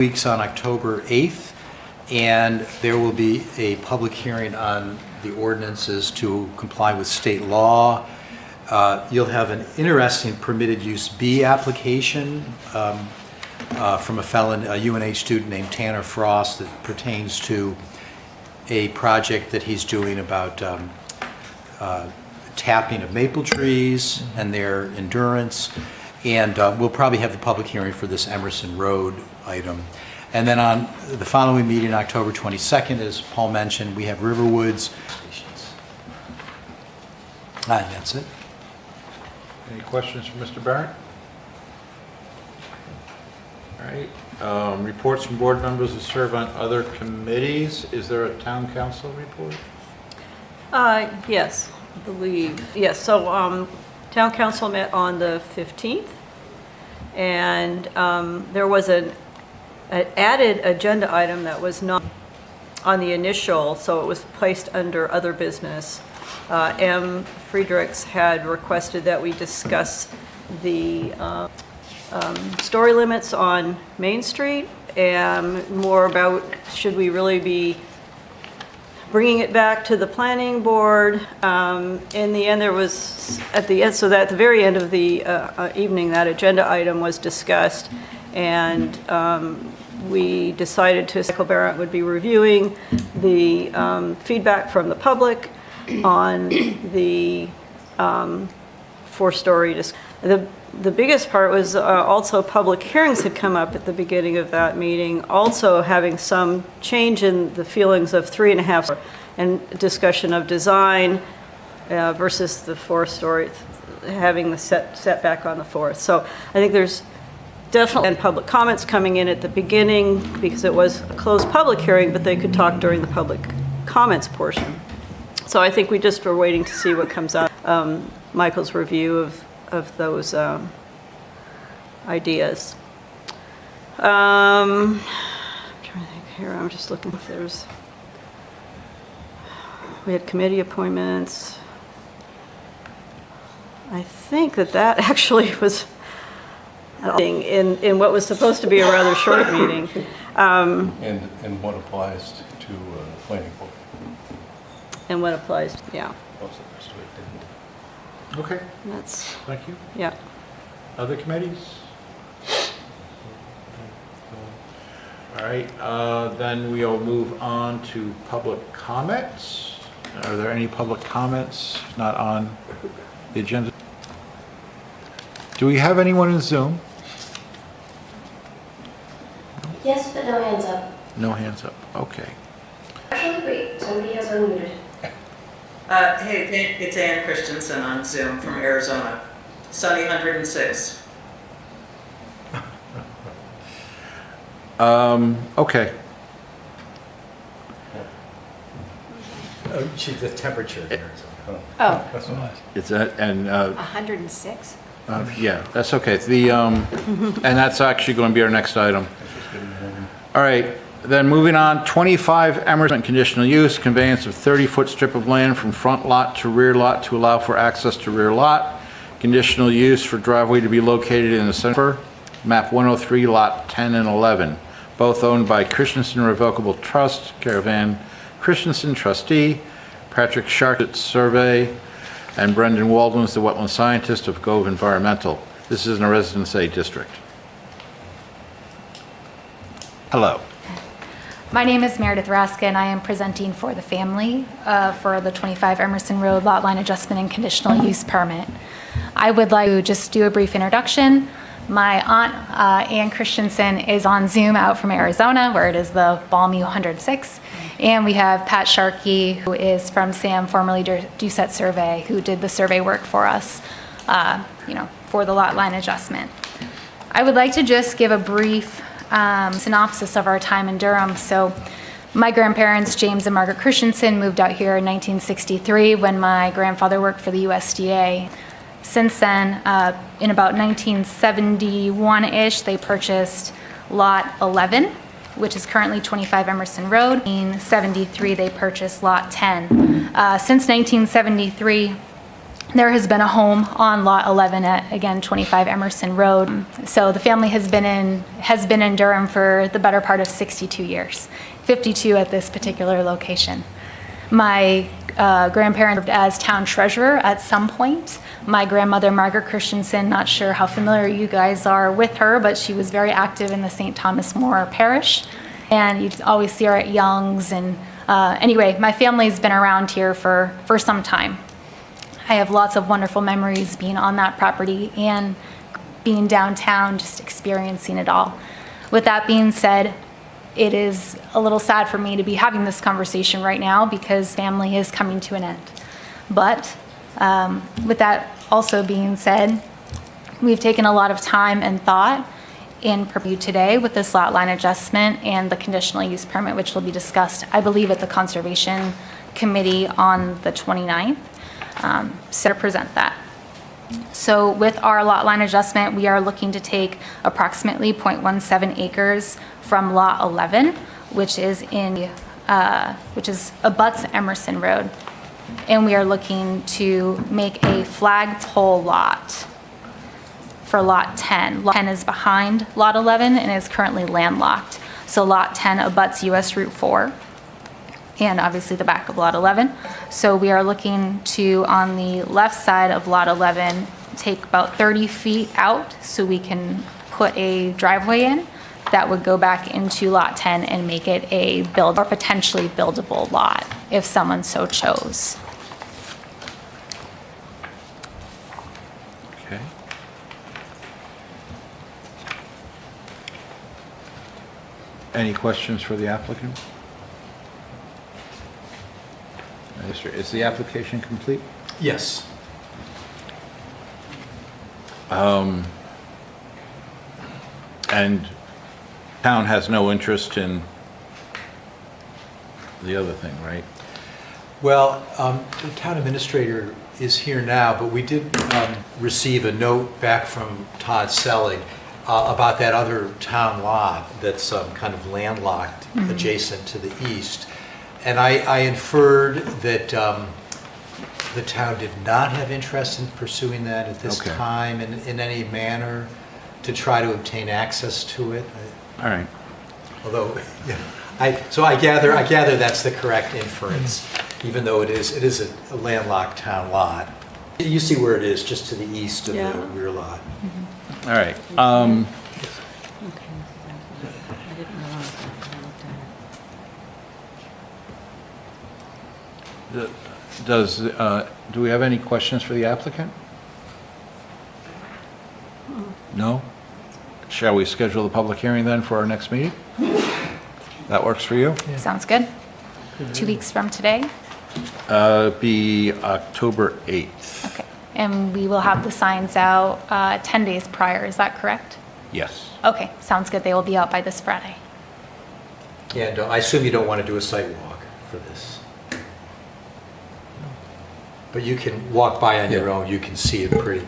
weeks on October 8th, and there will be a public hearing on the ordinances to comply with state law. You'll have an interesting permitted use B application from a felon, a UNH student named Tanner Frost, that pertains to a project that he's doing about tapping of maple trees and their endurance. And we'll probably have a public hearing for this Emerson Road item. And then on the following meeting, October 22nd, as Paul mentioned, we have Riverwoods. And that's it. Any questions for Mr. Barrett? All right. Reports from board members who serve on other committees. Is there a town council report? Yes, I believe. Yes, so town council met on the 15th, and there was an added agenda item that was not on the initial, so it was placed under other business. M. Friedrichs had requested that we discuss the story limits on Main Street and more about should we really be bringing it back to the planning board. In the end, there was, at the end, so that at the very end of the evening, that agenda item was discussed, and we decided to, Michael Barrett would be reviewing the feedback from the public on the four-story. The biggest part was also public hearings had come up at the beginning of that meeting, also having some change in the feelings of 3.5 and discussion of design versus the four-story, having the setback on the fourth. So I think there's definitely public comments coming in at the beginning because it was a closed public hearing, but they could talk during the public comments portion. So I think we just were waiting to see what comes out. Michael's review of those ideas. I'm trying to think here. I'm just looking if there's. We had committee appointments. I think that actually was in what was supposed to be a rather short meeting. And what applies to the planning board. And what applies, yeah. Most of the rest of it didn't. Okay. That's, Thank you. yeah. Other committees? All right, then we'll move on to public comments. Are there any public comments not on the agenda? Do we have anyone in Zoom? Yes, but no hands up. No hands up, okay. Actually, wait, somebody has unmuted. Hey, it's Ann Christensen on Zoom from Arizona. Sunny 106. Okay. The temperature here. Oh, That's nice. It's and 106? yeah, that's okay. The and that's actually going to be our next item. All right, then moving on, 25 Emerson conditional use, conveyance of 30-foot strip of land from front lot to rear lot to allow for access to rear lot. Conditional use for driveway to be located in the center, map 103, lot 10 and 11, both owned by Christensen Revocable Trust, Caravan Christensen trustee, Patrick Sharkett survey, and Brendan Waldman is the wetland scientist of Gove Environmental. This is in a Residence A district. Hello. My name is Meredith Raska, and I am presenting for the family for the 25 Emerson Road lot line adjustment and conditional use permit. I would like to just do a brief introduction. My aunt, Ann Christensen, is on Zoom out from Arizona, where it is the balmy 106. And we have Pat Sharkey, who is from SAM, formerly DCAT Survey, who did the survey work for us, for the lot line adjustment. I would like to just give a brief synopsis of our time in Durham. So my grandparents, James and Margaret Christensen, moved out here in 1963 when my grandfather worked for the USDA. Since then, in about 1971-ish, they purchased lot 11, which is currently 25 Emerson Road. In 1973, they purchased lot 10. Since 1973, there has been a home on Lot 11 at, again, 25 Emerson Road. So the family has been in Durham for the better part of 62 years, 52 at this particular location. My grandparent served as town treasurer at some point. My grandmother, Margaret Christensen, not sure how familiar you guys are with her, but she was very active in the St. Thomas More Parish. And you'd always see her at Young's. And anyway, my family's been around here for some time. I have lots of wonderful memories being on that property and being downtown, just experiencing it all. With that being said, it is a little sad for me to be having this conversation right now because family is coming to an end. But with that also being said, we've taken a lot of time and thought in review today with this lot line adjustment and the conditional use permit, which will be discussed, I believe, at the Conservation Committee on the 29th. So to present that. So with our lot line adjustment, we are looking to take approximately 0.17 acres from lot 11, which is abuts Emerson Road. And we are looking to make a flagpole lot for lot 10. Lot 10 is behind lot 11 and is currently landlocked. So lot 10 abuts US Route 4. And obviously the back of lot 11. So we are looking to, on the left side of lot 11, take about 30 feet out so we can put a driveway in that would go back into lot 10 and make it a build or potentially buildable lot if someone so chose. Okay. Any questions for the applicant? Is the application complete? Yes. And town has no interest in the other thing, right? Well, the town administrator is here now, but we did receive a note back from Todd Selig about that other town lot that's kind of landlocked adjacent to the east. And I inferred that the town did not have interest in pursuing that at this Okay. time in any manner to try to obtain access to it. All right. Although, yeah, I gather that's the correct inference, even though it is a landlocked town lot. You see where it is, just to the east of Yeah. the rear lot. All right. Do we have any questions for the applicant? No? Shall we schedule the public hearing then for our next meeting? That works for you? Sounds good? 2 weeks from today? Be October 8th. Okay. And we will have the signs out 10 days prior, is that correct? Yes. Okay, sounds good. They will be out by this Friday. And I assume you don't want to do a site walk for this. But you can walk by on your own, you can see it pretty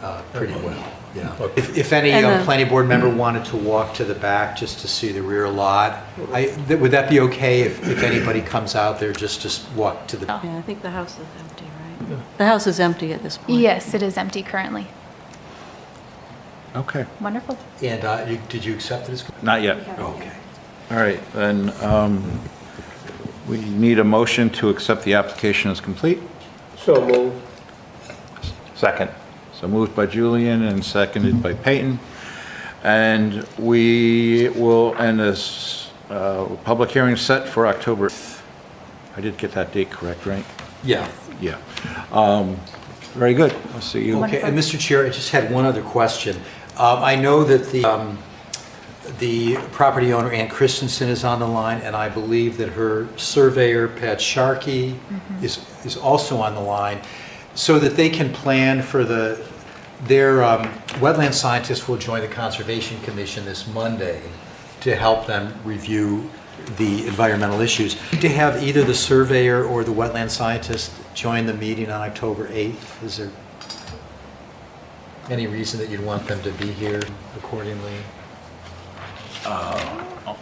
well, yeah. If any And planning board member wanted to walk to the back just to see the rear lot, would that be okay if anybody comes out there just to walk to the? Oh. Yeah, I think the house is empty, right? The house is empty at this point. Yes, it is empty currently. Okay. Wonderful. And did you accept it as? Not yet. Okay. All right, then we need a motion to accept the application as complete. So moved. Second. So moved by Julian and seconded by Peyton. And we will end this public hearing set for October. I did get that date correct, right? Yeah. Yeah. Very good. I'll see you. Okay, and Mr. Chair, I just had one other question. I know that the property owner, Ann Christensen, is on the line, and I believe that her surveyor, Pat Sharkey, is also on the line, so that they can plan for their wetland scientists will join the Conservation Commission this Monday to help them review the environmental issues. To have either the surveyor or the wetland scientist join the meeting on October 8th, is there any reason that you'd want them to be here accordingly?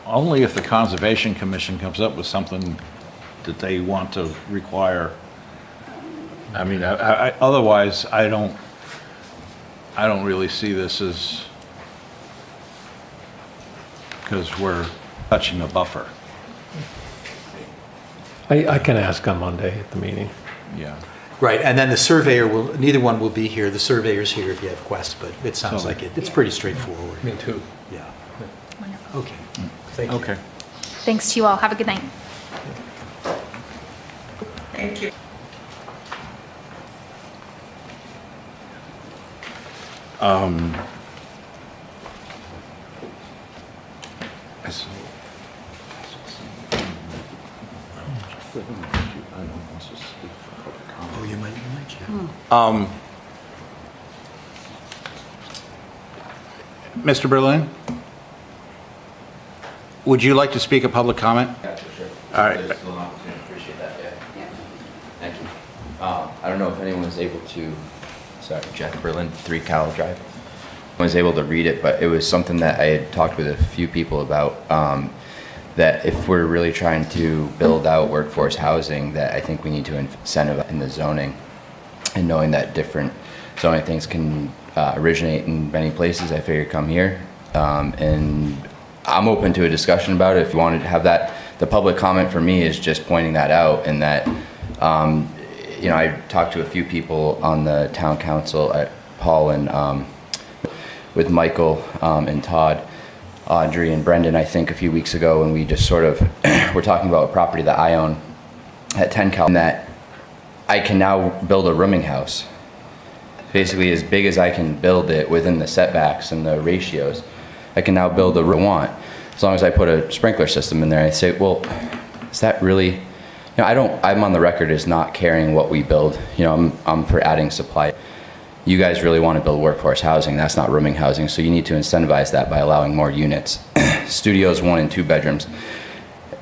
Only if the Conservation Commission comes up with something that they want to require I mean, otherwise, I don't really see this as, because we're touching a buffer. I can ask on Monday at the meeting. Yeah. Right, and then the surveyor will, neither one will be here. The surveyor's here if you have questions, but it sounds So- like it's pretty straightforward. Me too. Yeah. Wonderful. Okay. Thank you. Okay. Thanks to you all. Have a good night. Thank you. Oh, you might, yeah. Mr. Berlin? Would you like to speak a public comment? Yeah, for sure. All right. There's still an opportunity, appreciate that, yeah. Thank you. I don't know if anyone was able to, sorry, Jeff Berlin, 3 Cowell Drive. I was able to read it, but it was something that I had talked with a few people about, that if we're really trying to build out workforce housing, that I think we need to incentivize in the zoning, and knowing that different zoning things can originate in many places, I figured come here. And I'm open to a discussion about it if you wanted to have that. The public comment for me is just pointing that out, and that, you know, I talked to a few people on the town council at Paul and with Michael and Todd, Audrey and Brendan, I think a few weeks ago, and we just sort of were talking about a property that I own at 10 Cal, and that I can now build a rooming house. Basically, as big as I can build it within the setbacks and the ratios, I can now build a room I want, as long as I put a sprinkler system in there. I say, well, is that really, you know, I'm on the record as not caring what we build. You know, I'm for adding supply. You guys really want to build workforce housing. That's not rooming housing, so you need to incentivize that by allowing more units. Studios, 1 and 2 bedrooms.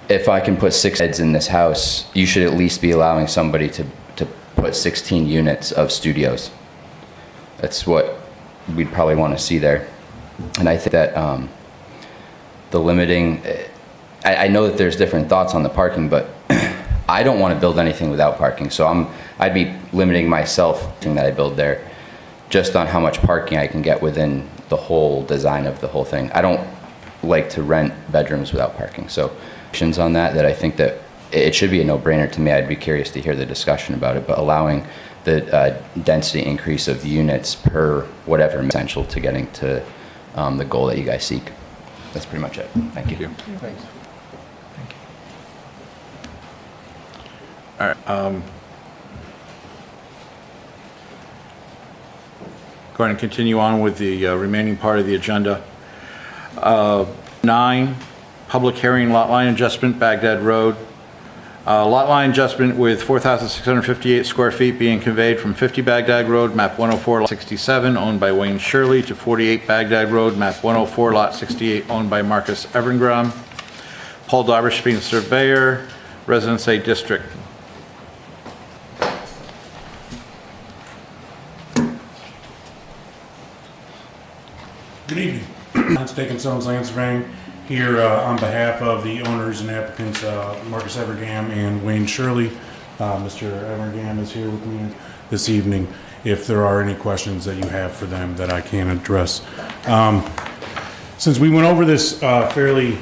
If I can put 6 beds in this house, you should at least be allowing somebody to put 16 units of studios. That's what we'd probably want to see there. And I think that the limiting, I know that there's different thoughts on the parking, but I don't want to build anything without parking. So I'd be limiting myself that I build there just on how much parking I can get within the whole design of the whole thing. I don't like to rent bedrooms without parking. So on that I think that it should be a no-brainer to me. I'd be curious to hear the discussion about it, but allowing the density increase of units per whatever is essential to getting to the goal that you guys seek. That's pretty much it. Thank you. Thanks. All right. Go ahead and continue on with the remaining part of the agenda. 9, public hearing lot line adjustment, Baghdad Road. Lot line adjustment with 4,658 square feet being conveyed from 50 Baghdad Road, map 104, lot 67, owned by Wayne Shirley, to 48 Baghdad Road, map 104, lot 68, owned by Marcus Everingram. Paul Darberstein, surveyor, Residence A District. Good evening. It's Steak and Stones Land Surveying here on behalf of the owners and applicants, Marcus Evergam and Wayne Shirley. Mr. Evergam is here with me this evening if there are any questions that you have for them that I can address. Since we went over this fairly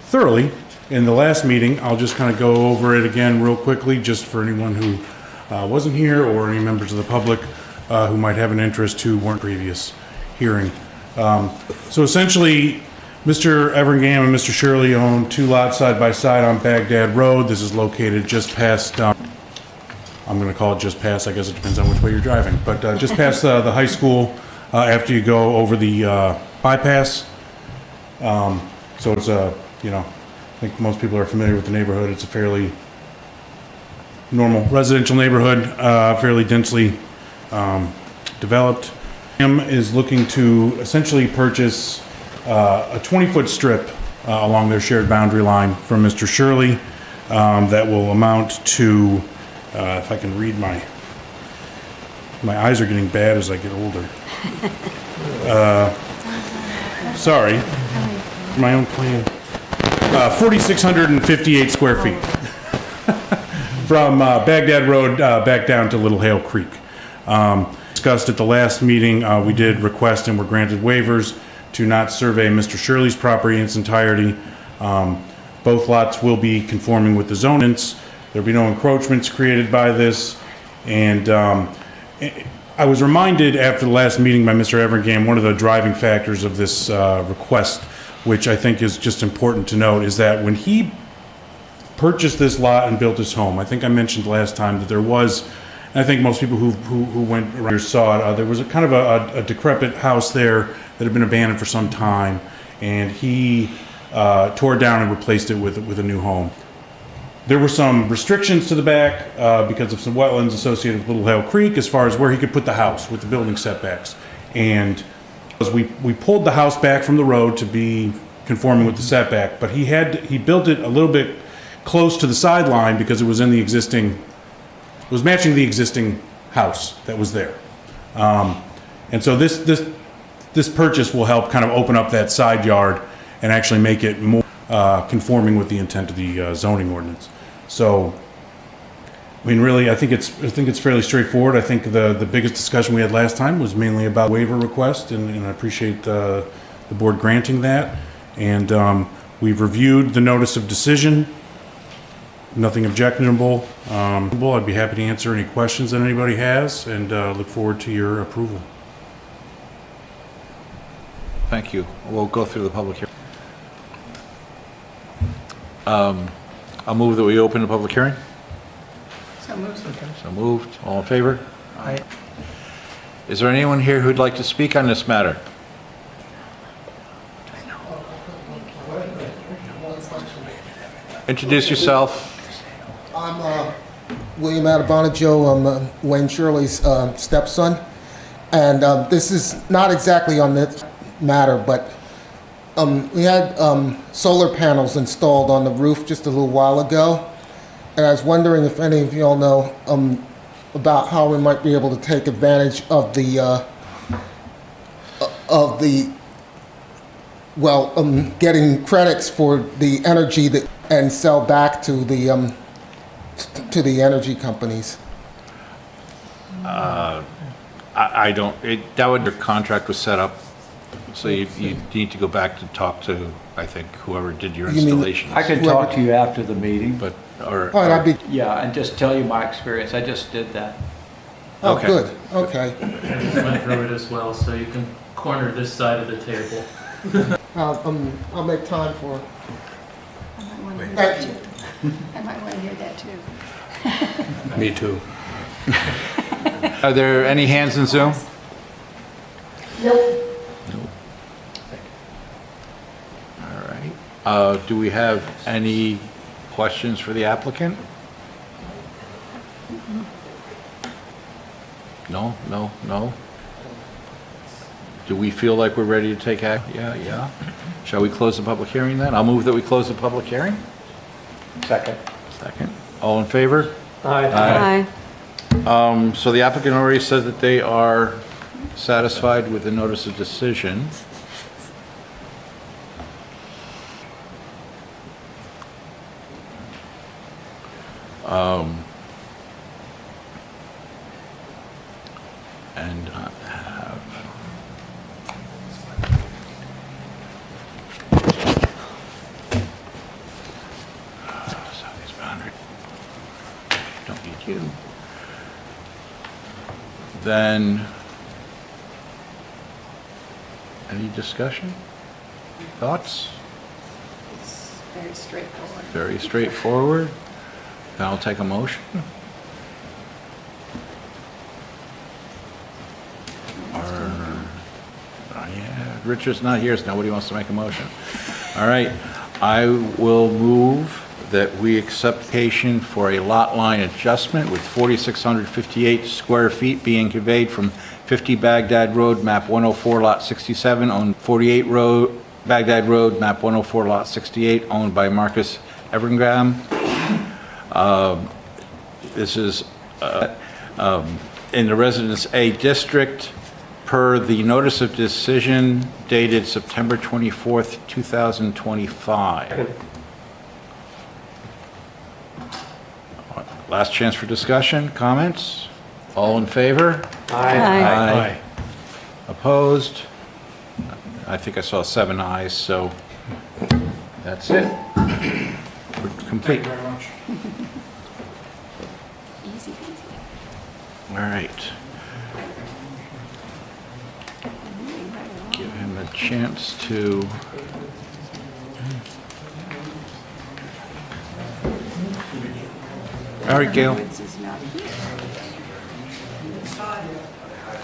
thoroughly in the last meeting, I'll just kind of go over it again real quickly, just for anyone who wasn't here or any members of the public who might have an interest who weren't previous hearing. So essentially, Mr. Everingham and Mr. Shirley own 2 lots side by side on Baghdad Road. This is located just past, I'm going to call it just past, I guess it depends on which way you're driving, but just past the high school after you go over the bypass. So it's a, you know, I think most people are familiar with the neighborhood. It's a fairly normal residential neighborhood, fairly densely developed. Is looking to essentially purchase a 20-foot strip along their shared boundary line from Mr. Shirley that will amount to, if I can read my eyes are getting bad as I get older. Sorry, my own plan. 4,658 square feet. from Baghdad Road back down to Little Hale Creek. Discussed at the last meeting, we did request and were granted waivers to not survey Mr. Shirley's property in its entirety. Both lots will be conforming with the zonance. There'll be no encroachments created by this. And I was reminded after the last meeting by Mr. Evergam, one of the driving factors of this request, which I think is just important to note, is that when he purchased this lot and built his home, I think I mentioned last time that there was, and I think most people who went around here saw it, there was a kind of a decrepit house there that had been abandoned for some time, and he tore it down and replaced it with a new home. There were some restrictions to the back because of some wetlands associated with Little Hale Creek as far as where he could put the house with the building setbacks. And as we pulled the house back from the road to be conforming with the setback, but he built it a little bit close to the sideline because it was in the existing, it was matching the existing house that was there. And so this purchase will help kind of open up that side yard and actually make it more conforming with the intent of the zoning ordinance. So, I mean, really, I think it's fairly straightforward. I think the biggest discussion we had last time was mainly about waiver request, and I appreciate the board granting that. And we've reviewed the notice of decision. Nothing objectionable. I'd be happy to answer any questions that anybody has, and look forward to your approval. Thank you. We'll go through the public hearing. I'll move that we open the public hearing. So moved. So moved. All in favor? Aye. Is there anyone here who'd like to speak on this matter? Introduce yourself. I'm William Atabanajo. I'm Wayne Shirley's stepson. And this is not exactly on this matter, but we had solar panels installed on the roof just a little while ago. And I was wondering if any of you all know about how we might be able to take advantage of getting credits for the energy and sell back to the energy companies. I don't, your contract was set up, so you need to go back to talk to, I think, whoever did your installations. I could talk to you after the meeting. But, or. Oh, that'd be, Yeah, and just tell you my experience. I just did that. oh, Okay. good, okay. I just went through it as well, so you can corner this side of the table. I'll make time for it. Thank you. I might want to hear that too. Me too. Are there any hands in Zoom? Nope. All right. Do we have any questions for the applicant? No, no, no. Do we feel like we're ready to take action? Yeah. Shall we close the public hearing then? I'll move that we close the public hearing. Second. Second. All in favor? Aye. So the applicant already said that they are satisfied with the notice of decision. And have Southeast boundary. Don't need you. Then, any discussion? Thoughts? It's very straightforward. Very straightforward. Then I'll take a motion. Yeah, Richard's not here, so nobody wants to make a motion. All right, I will move that we accept application for a lot line adjustment with 4,658 square feet being conveyed from 50 Baghdad Road, map 104, lot 67, owned 48 Road, Baghdad Road, map 104, lot 68, owned by Marcus Evergraham. This is in the Residence A district per the notice of decision dated September 24th, 2025. Last chance for discussion, comments? All in favor? Aye. Opposed? I think I saw 7 ayes, so that's it. We're complete. Thank you very much. Easy peasy. All right. Give him a chance to... All right, Gail.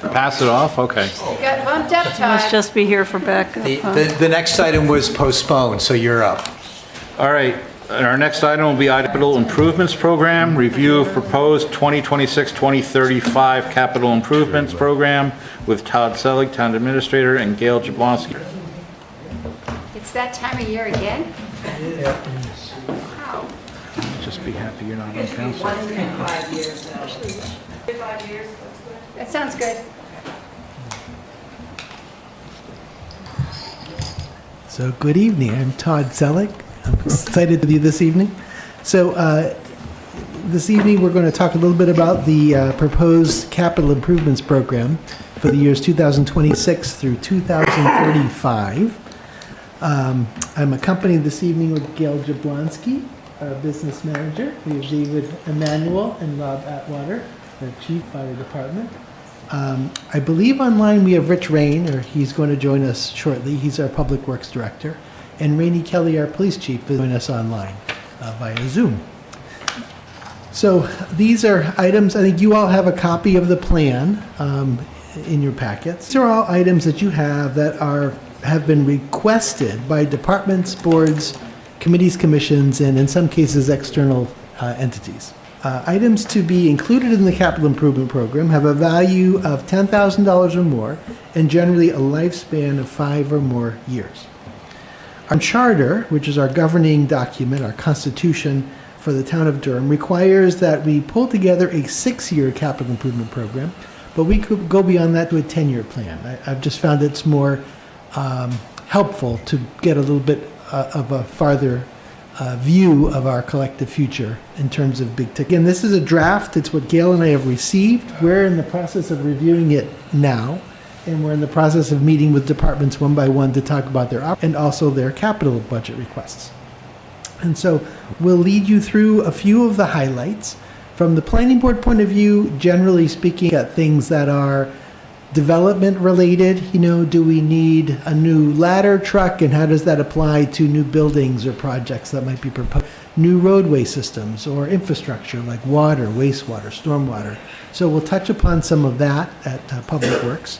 Pass it off? Okay. Got bumped up, Must just be here for backup. huh? The next item was postponed, so you're up. All right, and our next item will be Capital Improvements Program, review of proposed 2026-2035 Capital Improvements Program with Todd Selig, Town Administrator, and Gail Jablonski. It's that time of year again? Wow. Just be happy you're not on council. 5 years now. 5 years, That sounds good. So good evening, I'm Todd Selig. I'm excited to be this evening. So this evening we're going to talk a little bit about the proposed capital improvements program for the years 2026 through 2035. I'm accompanied this evening with Gail Jablonski, our business manager. We have David Emanuel and Rob Atwater, our chief fire department. I believe online we have Rich Rain, or he's going to join us shortly. He's our Public Works Director. And Rainey Kelly, our Police Chief, will join us online via Zoom. So these are items, I think you all have a copy of the plan in your packets. These are all items that you have that have been requested by departments, boards, committees, commissions, and in some cases external entities. Items to be included in the capital improvement program have a value of $10,000 or more and generally a lifespan of 5 or more years. Our charter, which is our governing document, our constitution for the town of Durham, requires that we pull together a 6-year capital improvement program, but we could go beyond that to a 10-year plan. I've just found it's more helpful to get a little bit of a farther view of our collective future in terms of big ticket. Again, this is a draft. It's what Gail and I have received. We're in the process of reviewing it now, and we're in the process of meeting with departments one by one to talk about their and also their capital budget requests. And so we'll lead you through a few of the highlights. From the planning board point of view, generally speaking, at things that are development related, do we need a new ladder truck and how does that apply to new buildings or projects that might be proposed? New roadway systems or infrastructure like water, wastewater, stormwater. So we'll touch upon some of that at Public Works.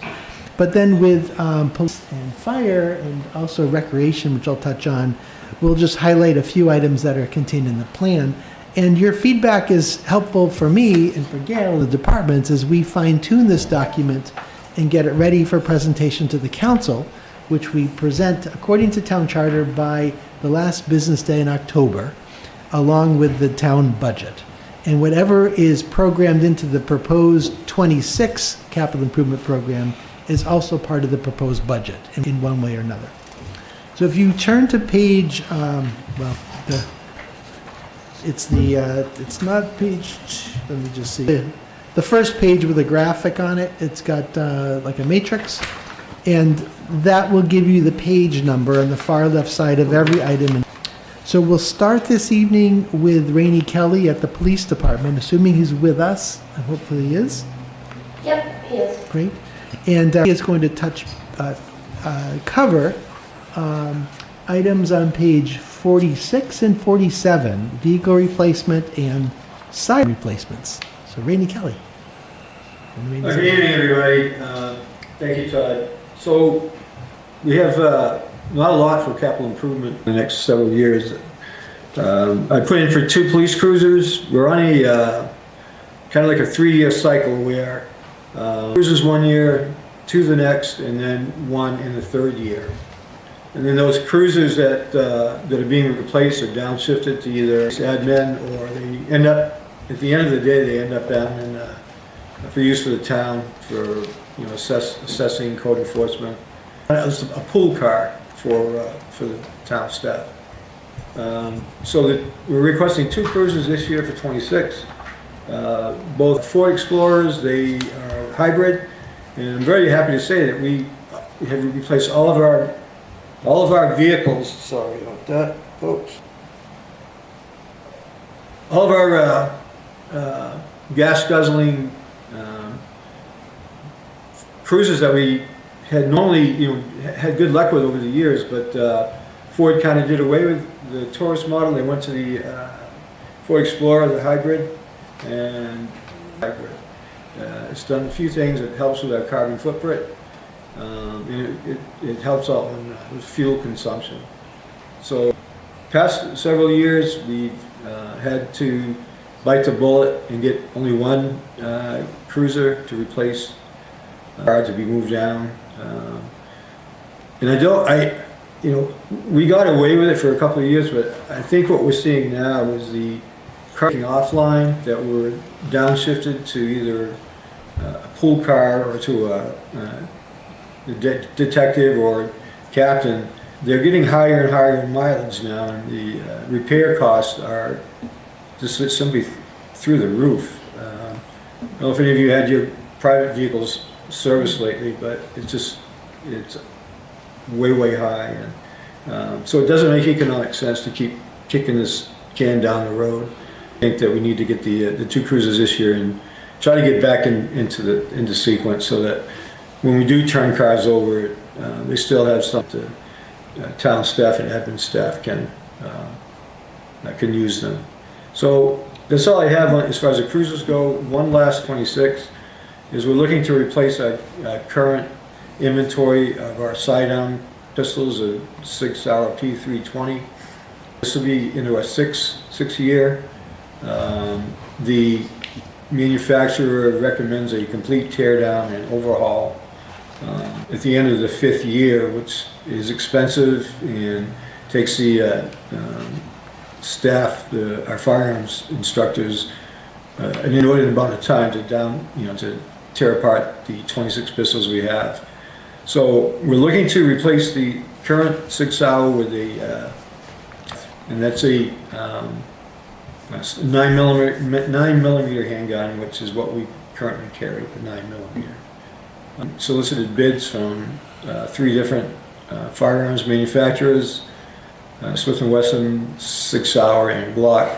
But then with police and fire and also recreation, which I'll touch on, we'll just highlight a few items that are contained in the plan. And your feedback is helpful for me and for Gail, the departments, as we fine tune this document and get it ready for presentation to the council, which we present according to town charter by the last business day in October, along with the town budget. And whatever is programmed into the proposed 26 capital improvement program is also part of the proposed budget in one way or another. So if you turn to page, it's not page, let me just see. The first page with a graphic on it, it's got like a matrix, and that will give you the page number on the far left side of every item. So we'll start this evening with Rainey Kelly at the police department, assuming he's with us, and hopefully he is. Yep, he is. Great. And he is going to cover items on page 46 and 47, vehicle replacement and side replacements. So Rainey Kelly. Good evening, everybody. Thank you, Todd. So we have not a lot for capital improvement in the next several years. I put in for 2 police cruisers. We're on a kind of like a 3-year cycle where cruisers 1 year, 2 the next, and then 1 in the 3rd year. And then those cruisers that are being replaced are downshifted to either admin, or they end up, at the end of the day, they end up down in for use for the town for assessing, code enforcement. It's a pool car for the town staff. So that we're requesting 2 cruisers this year for 26, both Ford Explorers, they are hybrid, and I'm very happy to say that we have replaced all of our vehicles, sorry about that, folks. All of our gas guzzling cruisers that we had normally, had good luck with over the years, but Ford kind of did away with the Taurus model. They went to the Ford Explorer, the hybrid, and hybrid. It's done a few things. It helps with our carbon footprint. It helps out with fuel consumption. So, past several years, we've had to bite the bullet and get only one cruiser to replace, to be moved down. And we got away with it for a couple of years, but I think what we're seeing now is the car offline, that we're downshifted to either a pool car or to a detective or captain. They're getting higher and higher in mileage now, and the repair costs are just simply through the roof. I don't know if any of you had your private vehicles serviced lately, but it's way high, and so it doesn't make economic sense to keep kicking this can down the road. I think that we need to get the two cruises this year and try to get back into sequence, so that when we do turn cars over, they still have something. Town staff and admin staff can use them. So that's all I have as far as the cruisers go. One last 26 is we're looking to replace our current inventory of our sidearm pistols, a 6-hour P320. This will be into our six year. The manufacturer recommends a complete teardown and overhaul at the end of the 5th year, which is expensive and takes the staff, our firearms instructors, an inordinate amount of time to tear apart the 26 pistols we have. So we're looking to replace the current 6-hour with and that's a 9mm handgun, which is what we currently carry, the 9mm. Solicited bids from 3 different firearms manufacturers, Smith & Wesson, 6-hour, and Glock,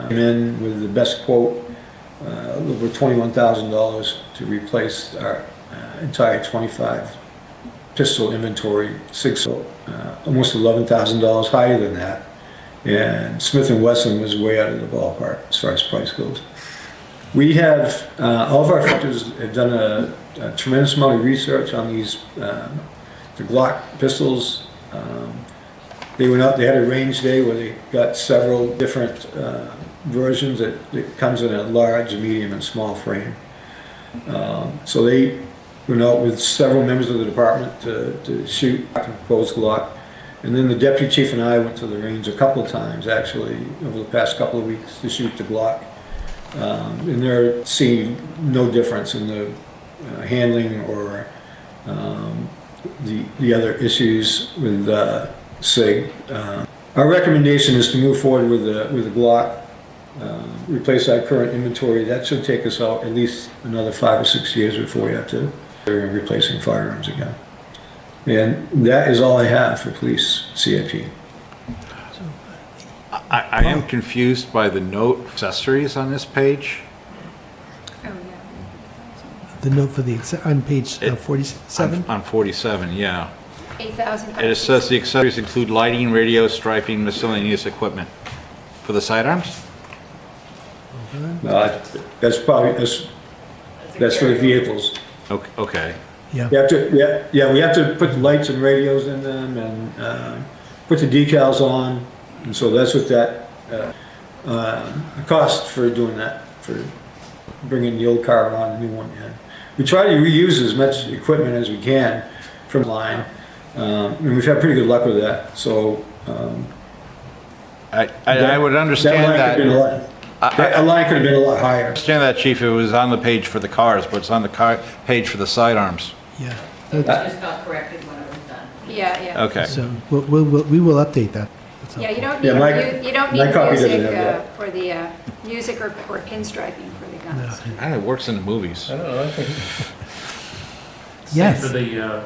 came in with the best quote, over $21,000 to replace our entire 25 pistol inventory, almost $11,000 higher than that. And Smith & Wesson was way out of the ballpark as far as price goes. We have, all of our fighters have done a tremendous amount of research on these, the Glock pistols. They went out, they had a range day where they got several different versions that comes in a large, medium, and small frame. So they went out with several members of the department to shoot a proposed Glock. And then the deputy chief and I went to the range a couple of times, actually, over the past couple of weeks to shoot the Glock. And they're seeing no difference in the handling or the other issues with SIG. Our recommendation is to move forward with the Glock, replace our current inventory. That should take us out at least another 5 or 6 years before we have to start replacing firearms again. And that is all I have for police CIP. I am confused by the note accessories on this page. The note for on page 47? On 47, yeah. 8,000. It says the accessories include lighting, radio, striping, miscellaneous equipment. For the sidearms? That's probably, that's for the vehicles. Okay. Yeah. We have to put the lights and radios in them and put the decals on. And so that's what that cost for doing that, for bringing the old car on, the new one in. We try to reuse as much equipment as we can from the line, and we've had pretty good luck with that. So I would understand that. That line could have been a lot higher. I understand that, Chief. It was on the page for the cars, but it's on the page for the sidearms. Yeah. It just got corrected when it was done. Yeah. Okay. So we will update that. that's Yeah, you helpful. don't Yeah, need, you don't my need copy doesn't music have that. for the, music or pinstriping for the guns. And it works in the movies. I don't know, I think Yes. For the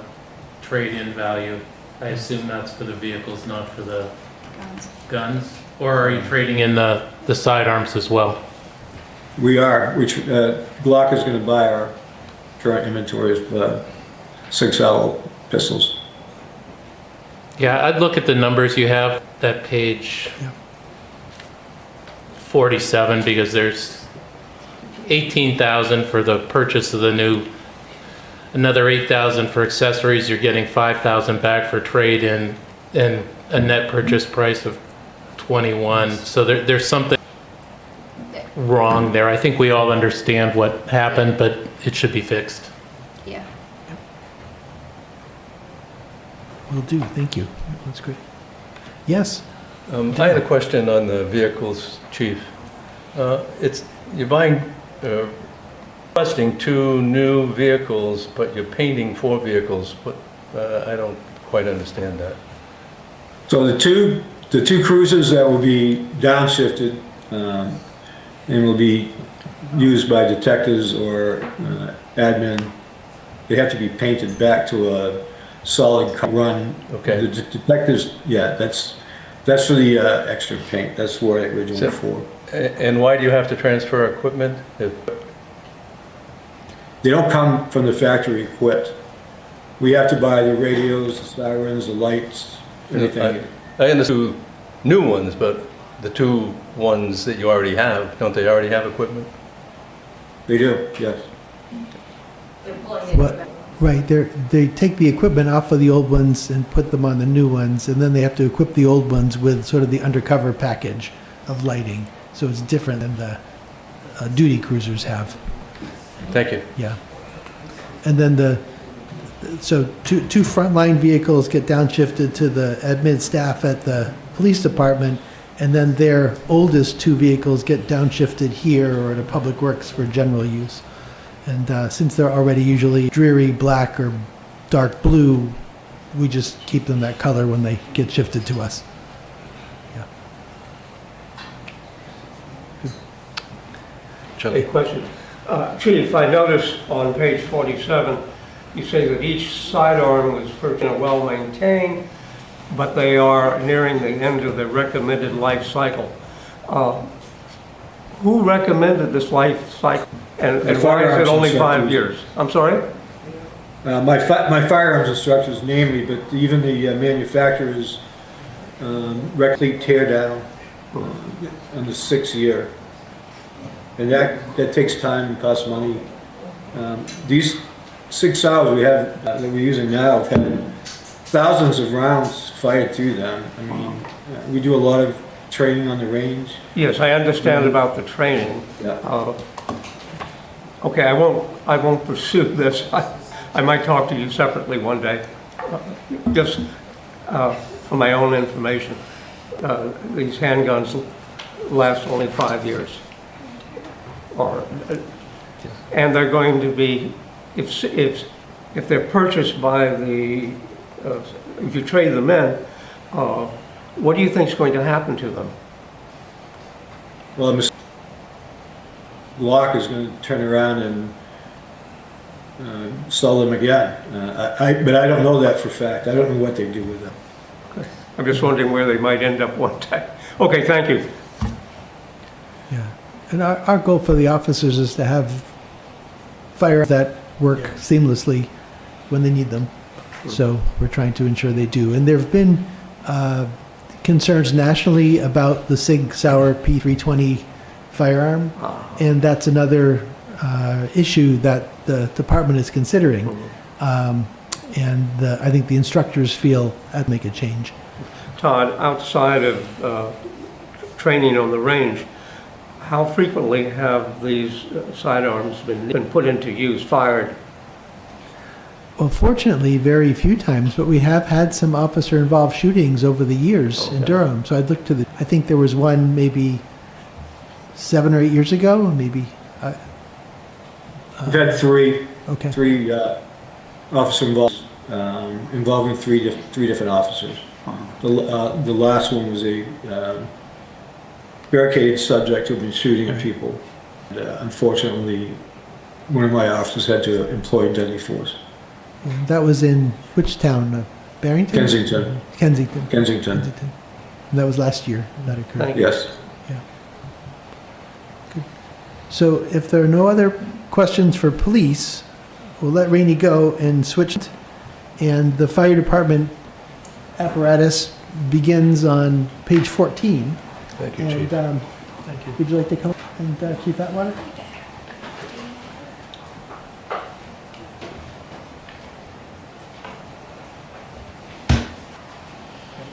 trade-in value, I assume that's for the vehicles, not for the Guns. guns? Or are you trading in the sidearms as well? We are, which, Glock is gonna buy our current inventory of 6L pistols. Yeah, I'd look at the numbers you have, that page Yeah. 47, because there's 18,000 for the purchase of the new, another 8,000 for accessories, you're getting 5,000 back for trade-in, and a net purchase price of 21. So there's something wrong there. I think we all understand what happened, but it should be fixed. Yeah. Will do, thank you. That's great. Yes? I had a question on the vehicles, Chief. You're buying, requesting 2 new vehicles, but you're painting 4 vehicles, but I don't quite understand that. So the two cruisers that will be downshifted, and will be used by detectives or admin, they have to be painted back to a solid run. Okay. The detectives, yeah, that's for the extra paint. That's what it originally for. And why do you have to transfer equipment? They don't come from the factory equipped. We have to buy the radios, the sirens, the lights, everything. I understand 2 new ones, but the 2 ones that you already have, don't they already have equipment? They do, yes. What? Right, they take the equipment off of the old ones and put them on the new ones, and then they have to equip the old ones with sort of the undercover package of lighting. So it's different than the duty cruisers have. Thank you. Yeah. And then so two frontline vehicles get downshifted to the admin staff at the police department, and then their oldest 2 vehicles get downshifted here or to Public Works for general use. And since they're already usually dreary black or dark blue, we just keep them that color when they get shifted to us. Yeah. A question. Chief, I noticed on page 47, you say that each sidearm was purchased and well-maintained, but they are nearing the end of the recommended life cycle. Who recommended this life cycle? And why is it only 5 years? I'm sorry? My firearms instructors namely, but even the manufacturers regularly tear down in the 6th year. And that takes time and costs money. These 6 hours we have that we're using now have had thousands of rounds fired through them. I mean, we do a lot of training on the range. Yes, I understand about the training. Yeah. Okay, I won't pursue this. I might talk to you separately one day, just for my own information. These handguns last only 5 years. And they're going to be, if they're purchased by the, if you trade them in, what do you think is going to happen to them? Well, Mr. Glock is going to turn around and sell them again. But I don't know that for a fact. I don't know what they do with them. Okay. I'm just wondering where they might end up one day. Okay, thank you. Yeah. And our goal for the officers is to have firearms that work seamlessly when they need them. So we're trying to ensure they do. And there have been concerns nationally about the Sig Sauer P320 firearm, and that's another issue that the department is considering. And I think the instructors feel I'd make a change. Todd, outside of training on the range, how frequently have these sidearms been put into use, fired? Well, fortunately, very few times, but we have had some officer-involved shootings over the years in Durham. So I'd look to I think there was one maybe 7 or 8 years ago, maybe. We've had three Okay. officer involved, involving three different officers. The last one was a barricade subject who'd been shooting at people. And, unfortunately, one of my officers had to employ deadly force. And that was in which town? Barrington? Kensington. Kensington. Kensington. And that was last year that occurred. Thank you. Yes. Yeah. Good. So if there are no other questions for police, we'll let Rainey go and switch. And the fire department apparatus begins on page 14. Thank you, And, Chief. Thank you. Would you like to come and Chief Atwater?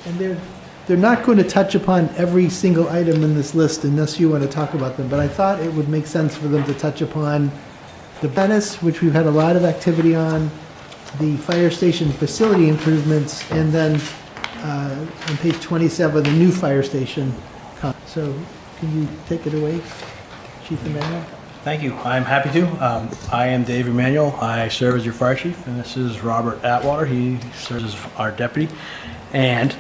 And they're not going to touch upon every single item in this list unless you want to talk about them, but I thought it would make sense for them to touch upon the Venice, which we've had a lot of activity on, the fire station facility improvements, and then on page 27, the new fire station. So can you take it away, Chief Emanuel? Thank you. I'm happy to. I am Dave Emanuel. I serve as your fire chief, and this is Robert Atwater. He serves as our deputy. And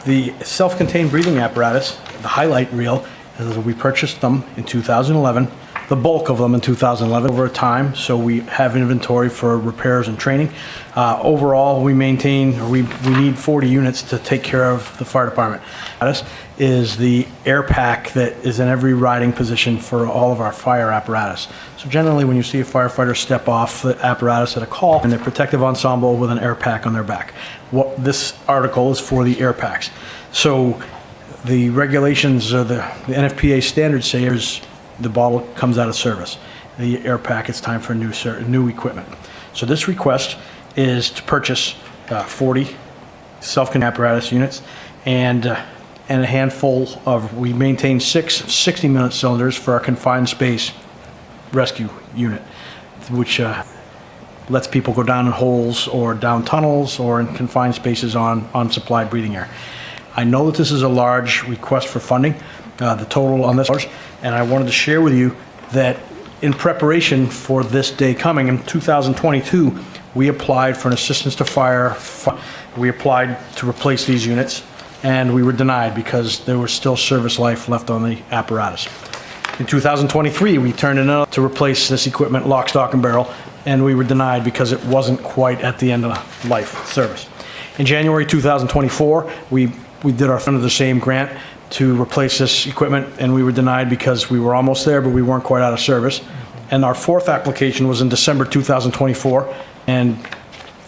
the self-contained breathing apparatus, the highlight reel, is we purchased them in 2011, the bulk of them in 2011 over time, so we have inventory for repairs and training. Overall, we need 40 units to take care of the fire department. This is the air pack that is in every riding position for all of our fire apparatus. So generally, when you see a firefighter step off the apparatus at a call, and they're protective ensemble with an air pack on their back. This article is for the air packs. So the regulations, or the NFPA standards say the bottle comes out of service. The air pack, it's time for new equipment. So this request is to purchase 40 self-contained apparatus units and a handful of, we maintain 6 60-minute cylinders for our confined space rescue unit, which lets people go down in holes or down tunnels or in confined spaces on supplied breathing air. I know that this is a large request for funding, the total on this, and I wanted to share with you that in preparation for this day coming in 2022, we applied for an assistance to fire. We applied to replace these units, and we were denied because there was still service life left on the apparatus. In 2023, we turned in to replace this equipment lock, stock, and barrel, and we were denied because it wasn't quite at the end of life service. In January 2024, we did our under the same grant to replace this equipment, and we were denied because we were almost there, but we weren't quite out of service. And our fourth application was in December 2024, and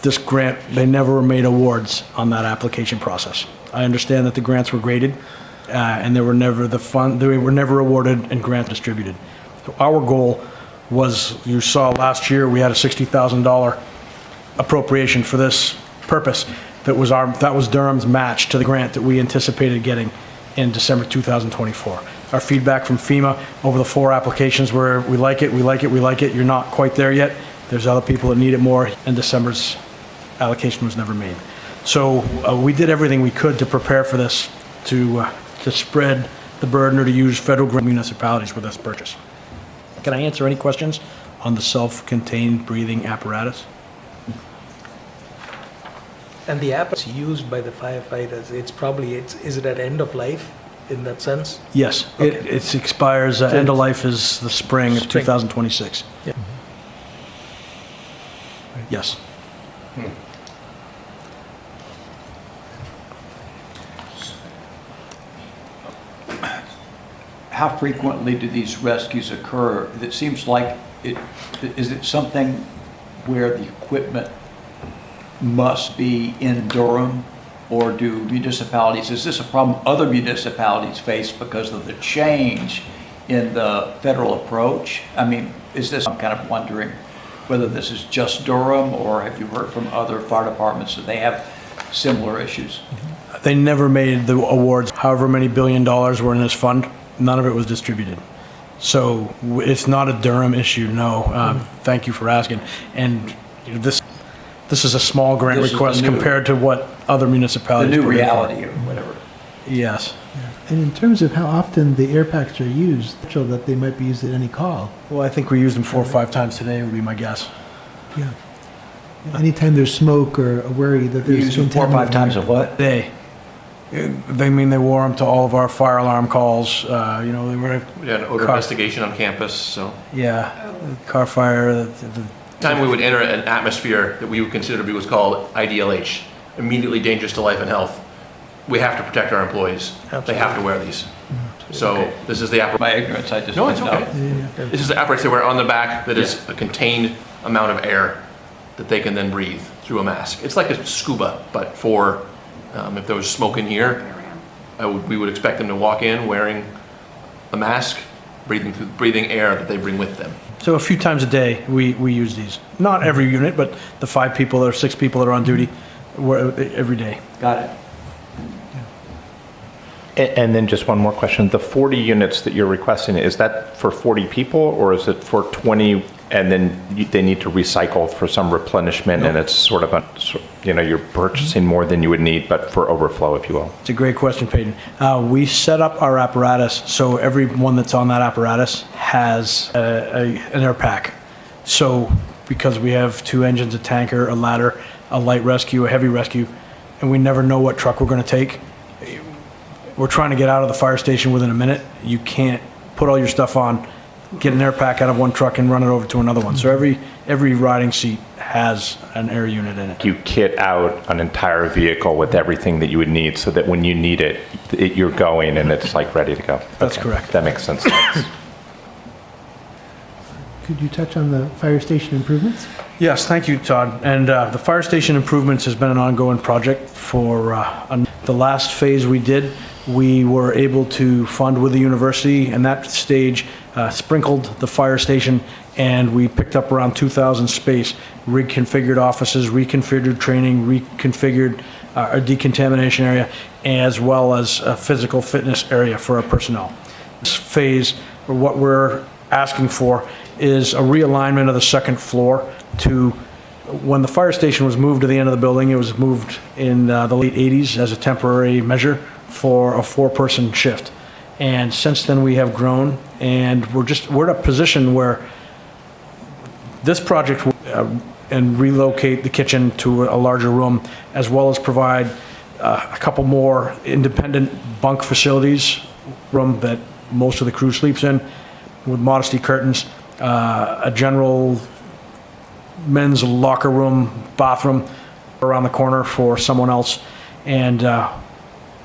this grant, they never made awards on that application process. I understand that the grants were graded, and they were never awarded and grant distributed. So our goal was, you saw last year, we had a $60,000 appropriation for this purpose. That was Durham's match to the grant that we anticipated getting in December 2024. Our feedback from FEMA over the 4 applications were, we like it, we like it, we like it, you're not quite there yet. There's other people that need it more, and December's allocation was never made. So we did everything we could to prepare for this, to spread the burden or to use federal grant municipalities with this purchase. Can I answer any questions on the self-contained breathing apparatus? And the app is used by the firefighters. Is it at end of life in that sense? Yes, Okay. it expires, end of life is the spring of 2026. Yeah. Yes. How frequently do these rescues occur? It seems like is it something where the equipment must be in Durham, or do municipalities, is this a problem other municipalities face because of the change in the federal approach? I mean, I'm kind of wondering whether this is just Durham, or have you heard from other fire departments that they have similar issues? They never made the awards. However many $1 billion were in this fund, none of it was distributed. So it's not a Durham issue, no. Thank you for asking. And this is a small grant request compared to what other municipalities. The new reality or whatever. Yes. And in terms of how often the air packs are used, so that they might be used at any call. Well, I think we used them 4 or 5 times today would be my guess. Yeah. Anytime there's smoke or a worry that You there's use them 4 or 5 times a what? They wore them to all of our fire alarm calls, they were. We had an odor investigation on campus, so. Yeah, car fire, Time we would enter an atmosphere that we would consider to be what's called IDLH, immediately dangerous to life and health. We have to protect our employees. They have to wear these. So this is the apparatus. My ignorance, I just No, it's didn't know. okay. This is the apparatus they wear on the back that is a contained amount of air that they can then breathe through a mask. It's like a scuba, but for if there was smoke in here, we would expect them to walk in wearing a mask, breathing air that they bring with them. So a few times a day, we use these. Not every unit, but the 5 people or 6 people that are on duty, every day. Got it. And then just one more question. The 40 units that you're requesting, is that for 40 people or is it for 20 and then they need to recycle for some replenishment and it's sort of you're purchasing more than you would need, but for overflow, if you will? It's a great question, Peyton. We set up our apparatus so everyone that's on that apparatus has an air pack. So because we have 2 engines, a tanker, a ladder, a light rescue, a heavy rescue, and we never know what truck we're going to take. We're trying to get out of the fire station within a minute. You can't put all your stuff on, get an air pack out of one truck and run it over to another one. So every riding seat has an air unit in it. You kit out an entire vehicle with everything that you would need so that when you need it, you're going and it's like ready to go. That's Okay. correct. That makes sense. Thanks. Could you touch on the fire station improvements? Yes, thank you, Todd. And the fire station improvements has been an ongoing project for the last phase we did. We were able to fund with the university, and that stage sprinkled the fire station, and we picked up around 2,000 space, reconfigured offices, reconfigured training, reconfigured a decontamination area, as well as a physical fitness area for our personnel. This phase, what we're asking for is a realignment of the second floor to, when the fire station was moved to the end of the building, it was moved in the late 80s as a temporary measure for a 4-person shift. And since then we have grown, and we're at a position where this project will and relocate the kitchen to a larger room, as well as provide a couple more independent bunk facilities, room that most of the crew sleeps in, with modesty curtains, a general men's locker room, bathroom around the corner for someone else, and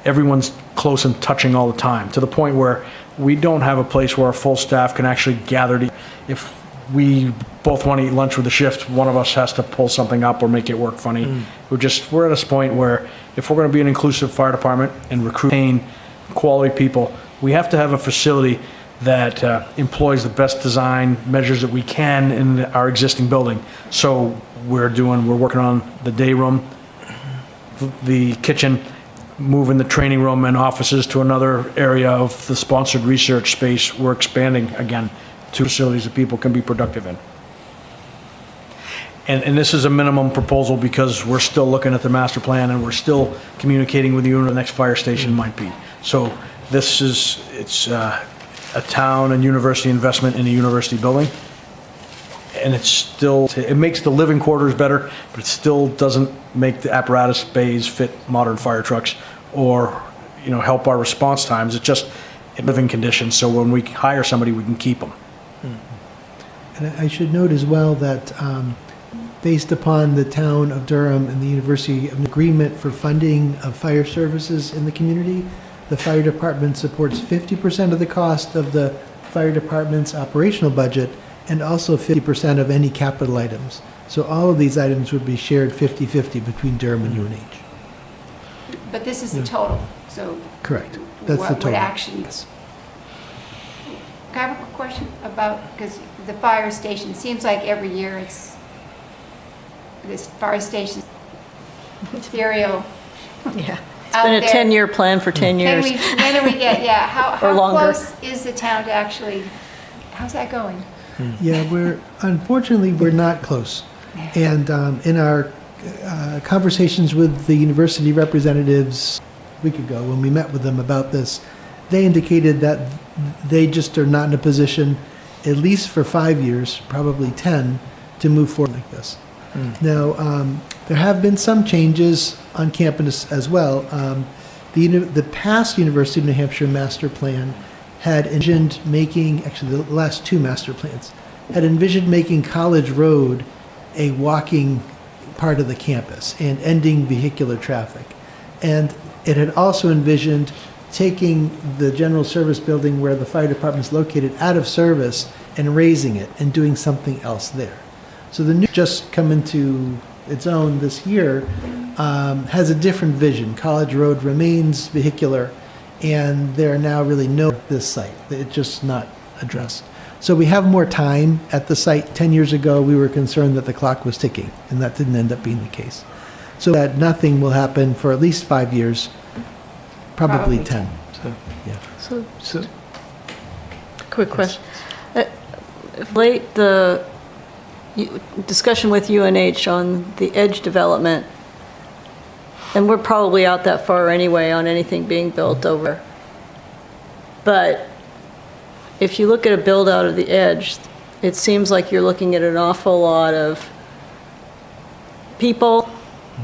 everyone's close and touching all the time, to the point where we don't have a place where our full staff can actually gather to. If we both want to eat lunch with the shift, one of us has to pull something up or make it work funny. We're at a point where if we're going to be an inclusive fire department and retain quality people, we have to have a facility that employs the best design measures that we can in our existing building. So we're working on the day room, the kitchen, moving the training room and offices to another area of the sponsored research space. We're expanding again to facilities that people can be productive in. And this is a minimum proposal because we're still looking at the master plan and we're still communicating with you when the next fire station might be. So it's a town and university investment in a university building. And it makes the living quarters better, but it still doesn't make the apparatus bays fit modern fire trucks or, help our response times. It's just living conditions. So when we hire somebody, we can keep them. And I should note as well that based upon the town of Durham and the University of agreement for funding of fire services in the community, the fire department supports 50% of the cost of the fire department's operational budget and also 50% of any capital items. So all of these items would be shared 50-50 between Durham and UNH. But this is the total, so. Correct. That's the total. What actually. Can I have a quick question about, because the fire station, seems like every year this fire station ethereal. Yeah. It's been a 10-year plan for 10 years. When do we get, how longer. close is the town to actually, how's that going? Yeah, unfortunately, we're not close. And in our conversations with the university representatives a week ago, when we met with them about this, they indicated that they just are not in a position, at least for 5 years, probably 10, to move forward like this. Now, there have been some changes on campus as well. The past University of New Hampshire master plan had envisioned making, actually the last two master plans, had envisioned making College Road a walking part of the campus and ending vehicular traffic. And it had also envisioned taking the general service building where the fire department is located out of service and raising it and doing something else there. So the new just come into its own this year has a different vision. College Road remains vehicular, and there are now really no this site. It's just not addressed. So we have more time at the site. 10 years ago, we were concerned that the clock was ticking, and that didn't end up being the case. So that nothing will happen for at least 5 years, probably 10. So, yeah. So, quick question. Late the discussion with UNH on the edge development, and we're probably out that far anyway on anything being built over. But if you look at a build out of the edge, it seems like you're looking at an awful lot of people,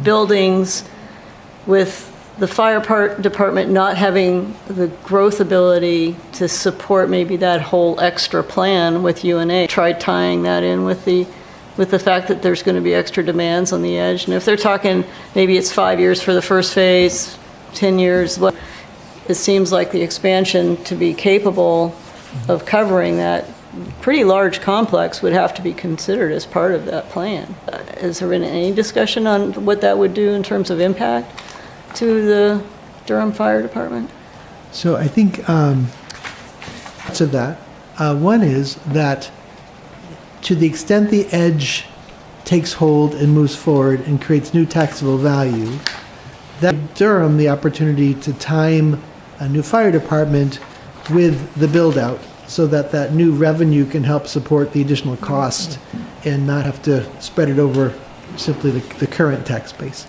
buildings, with the fire department not having the growth ability to support maybe that whole extra plan with UNH. Tried tying that in with the fact that there's going to be extra demands on the edge. And if they're talking, maybe it's 5 years for the first phase, 10 years, it seems like the expansion to be capable of covering that pretty large complex would have to be considered as part of that plan. Has there been any discussion on what that would do in terms of impact to the Durham Fire Department? So I think parts of that. One is that to the extent the edge takes hold and moves forward and creates new taxable value, that gives Durham the opportunity to time a new fire department with the build-out so that that new revenue can help support the additional cost and not have to spread it over simply the current tax base.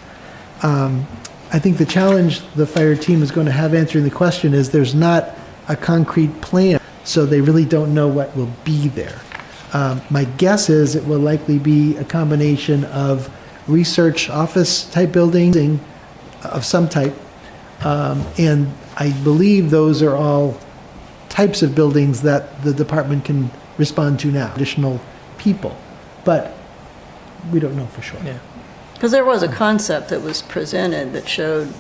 I think the challenge the fire team is going to have answering the question is there's not a concrete plan, so they really don't know what will be there. My guess is it will likely be a combination of research office type building of some type, and I believe those are all types of buildings that the department can respond to now, additional people, but we don't know for sure. Yeah. Because there was a concept that was presented that showed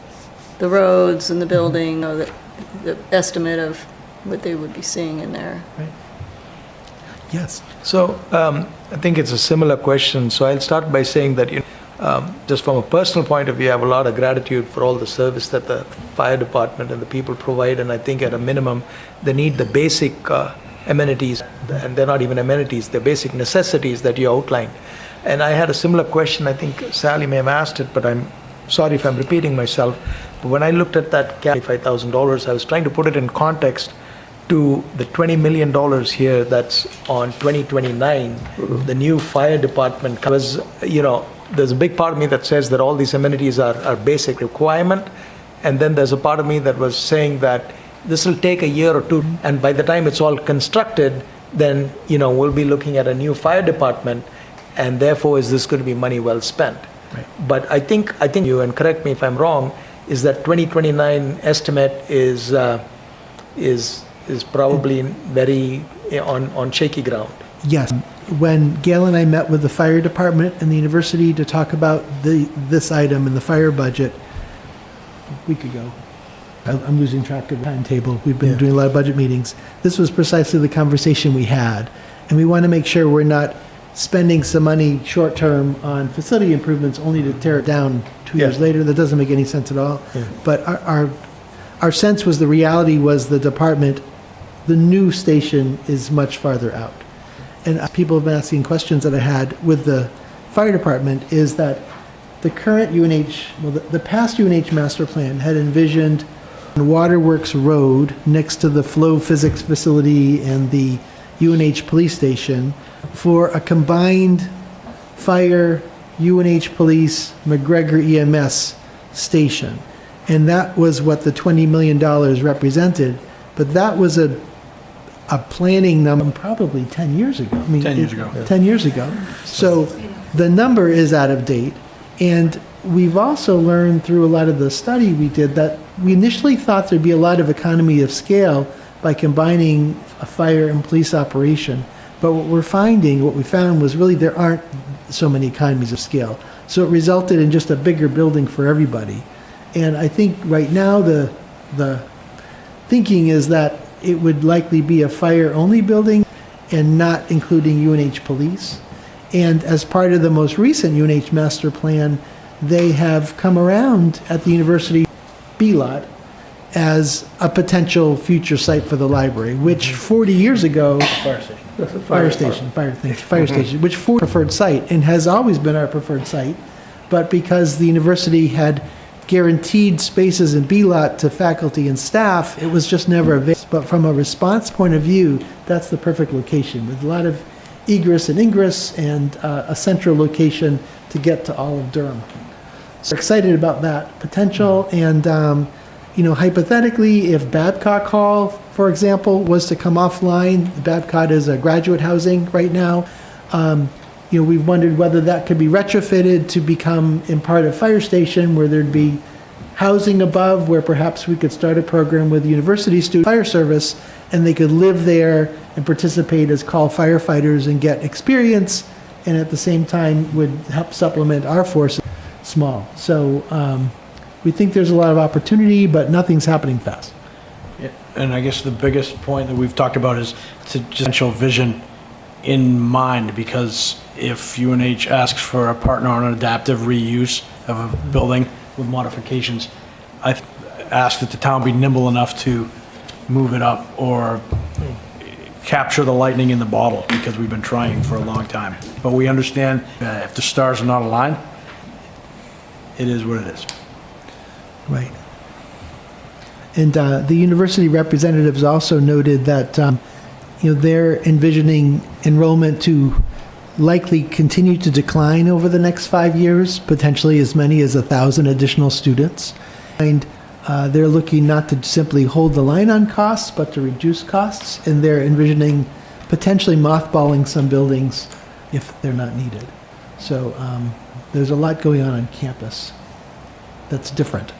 the roads and the building, the estimate of what they would be seeing in there. Right. Yes. So I think it's a similar question. So I'll start by saying that, just from a personal point of view, I have a lot of gratitude for all the service that the fire department and the people provide. And I think at a minimum, they need the basic amenities, and they're not even amenities, they're basic necessities that you outlined. And I had a similar question. I think Sally may have asked it, but I'm sorry if I'm repeating myself. But when I looked at that $5,000, I was trying to put it in context to the $20 million here that's on 2029, the new fire department. Because, there's a big part of me that says that all these amenities are basic requirement. And then there's a part of me that was saying that this will take a year or two. And by the time it's all constructed, then, we'll be looking at a new fire department. And therefore, is this going to be money well spent? Right. But I think you, and correct me if I'm wrong, is that 2029 estimate is probably very on shaky ground. Yes. When Gail and I met with the fire department and the university to talk about this item in the fire budget a week ago, I'm losing track of the timetable. We've been doing a lot of budget meetings. This was precisely the conversation we had. And we want to make sure we're not spending some money short-term on facility improvements only to tear it down 2 years later. That doesn't make any sense at all. Yeah. But our sense was the reality was the department, the new station is much farther out. And people have been asking questions that I had with the fire department is that the current the past UNH master plan had envisioned Waterworks Road next to the flow physics facility and the UNH police station for a combined fire, UNH police, McGregor EMS station. And that was what the $20 million represented. But that was a planning number probably 10 years ago. 10 years ago. 10 years ago. So the number is out of date. And we've also learned through a lot of the study we did that we initially thought there'd be a lot of economy of scale by combining a fire and police operation. But what we found was really there aren't so many economies of scale. So it resulted in just a bigger building for everybody. And I think right now the thinking is that it would likely be a fire-only building and not including UNH police. And as part of the most recent UNH master plan, they have come around at the university B lot as a potential future site for the library, which 40 years ago, fire station, which for preferred site and has always been our preferred site. But because the university had guaranteed spaces in B lot to faculty and staff, it was just never available. But from a response point of view, that's the perfect location with a lot of egress and ingress and a central location to get to all of Durham. So we're excited about that potential. And, hypothetically, if Babcock Hall, for example, was to come offline, Babcock is a graduate housing right now. We've wondered whether that could be retrofitted to become in part a fire station where there'd be housing above, where perhaps we could start a program with the university student fire service and they could live there and participate as call firefighters and get experience, and at the same time would help supplement our forces small. So we think there's a lot of opportunity, but nothing's happening fast. Yeah, and I guess the biggest point that we've talked about is potential vision in mind, because if UNH asks for a partner on an adaptive reuse of a building with modifications, I ask that the town be nimble enough to move it up or capture the lightning in the bottle, because we've been trying for a long time. But we understand if the stars are not aligned, it is what it is. Right. And the university representatives also noted that they're envisioning enrollment to likely continue to decline over the next 5 years, potentially as many as 1,000 additional students. And they're looking not to simply hold the line on costs, but to reduce costs, and they're envisioning potentially mothballing some buildings if they're not needed. So there's a lot going on campus that's different.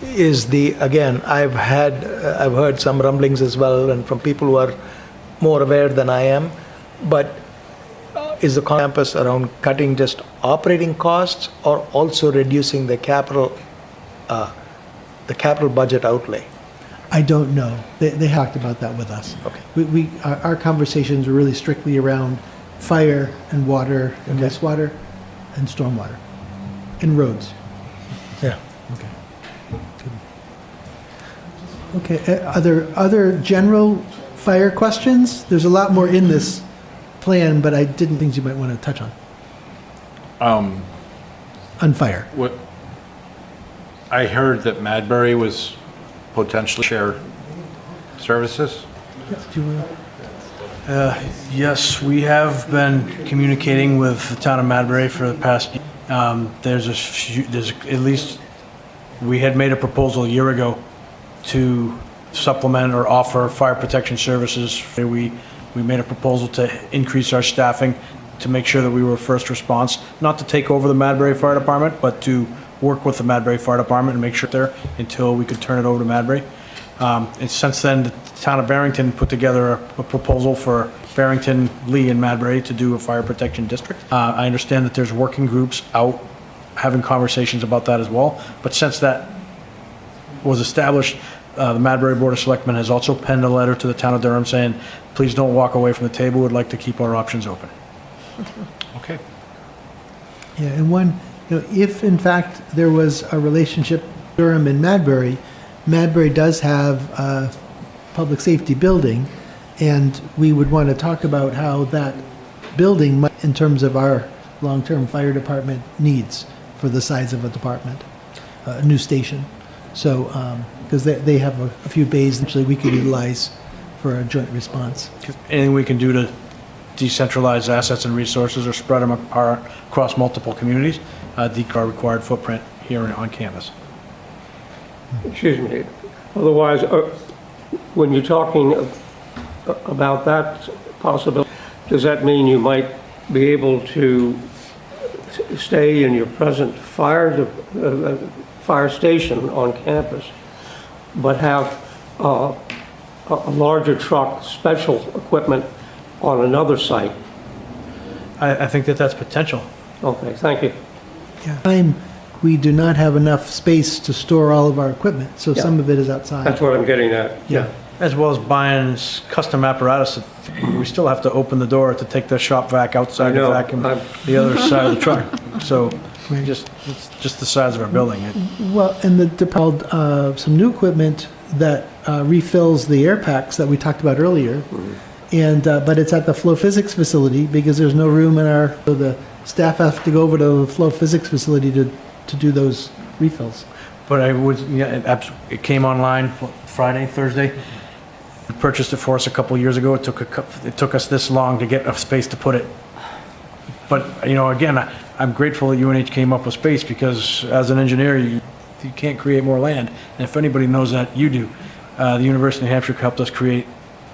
Again, I've heard some rumblings as well, and from people who are more aware than I am, but is the campus around cutting just operating costs or also reducing the capital budget outlay? I don't know. They talked about that with us. Okay. Our conversations were really strictly around fire and water and wastewater and stormwater and roads. Yeah. Okay, are there other general fire questions? There's a lot more in this plan, but I didn't think you might want to touch on. On fire. What I heard that Madbury was potentially share services. Do you want to? Yes, we have been communicating with the town of Madbury for the past year. There's at least, we had made a proposal a year ago to supplement or offer fire protection services. We made a proposal to increase our staffing to make sure that we were first response, not to take over the Madbury Fire Department, but to work with the Madbury Fire Department and make sure there until we could turn it over to Madbury. And since then, the town of Barrington put together a proposal for Barrington, Lee, and Madbury to do a fire protection district. I understand that there's working groups out having conversations about that as well. But since that was established, the Madbury Board of Selectmen has also penned a letter to the town of Durham saying, please don't walk away from the table. We'd like to keep our options open. Okay. Yeah, and if in fact there was a relationship Durham and Madbury, Madbury does have a public safety building, and we would want to talk about how that building might, in terms of our long-term fire department needs for the size of a department, a new station. So, because they have a few bays actually we could utilize for a joint response. Anything we can do to decentralize assets and resources or spread them across multiple communities, decrease our required footprint here on campus. Excuse me. Otherwise, when you're talking about that possibility, does that mean you might be able to stay in your present fire station on campus, but have a larger truck, special equipment on another site? I think that that's potential. Okay, thank you. We do not have enough space to store all of our equipment, so Yeah. some of it is outside. That's what I'm getting at. Yeah, as well as buying custom apparatus. We still have to open the door to take the shop vac outside I know. the vacuum the other side of the truck. So it's just the size of our building. Well, and the called some new equipment that refills the air packs that we talked about earlier. And but it's at the flow physics facility because there's no room in our. So the staff have to go over to the flow physics facility to do those refills. But it came online Friday, Thursday. We purchased it for us a couple years ago. It took us this long to get a space to put it. But again, I'm grateful that UNH came up with space because as an engineer, you can't create more land. And if anybody knows that, you do. The University of New Hampshire helped us create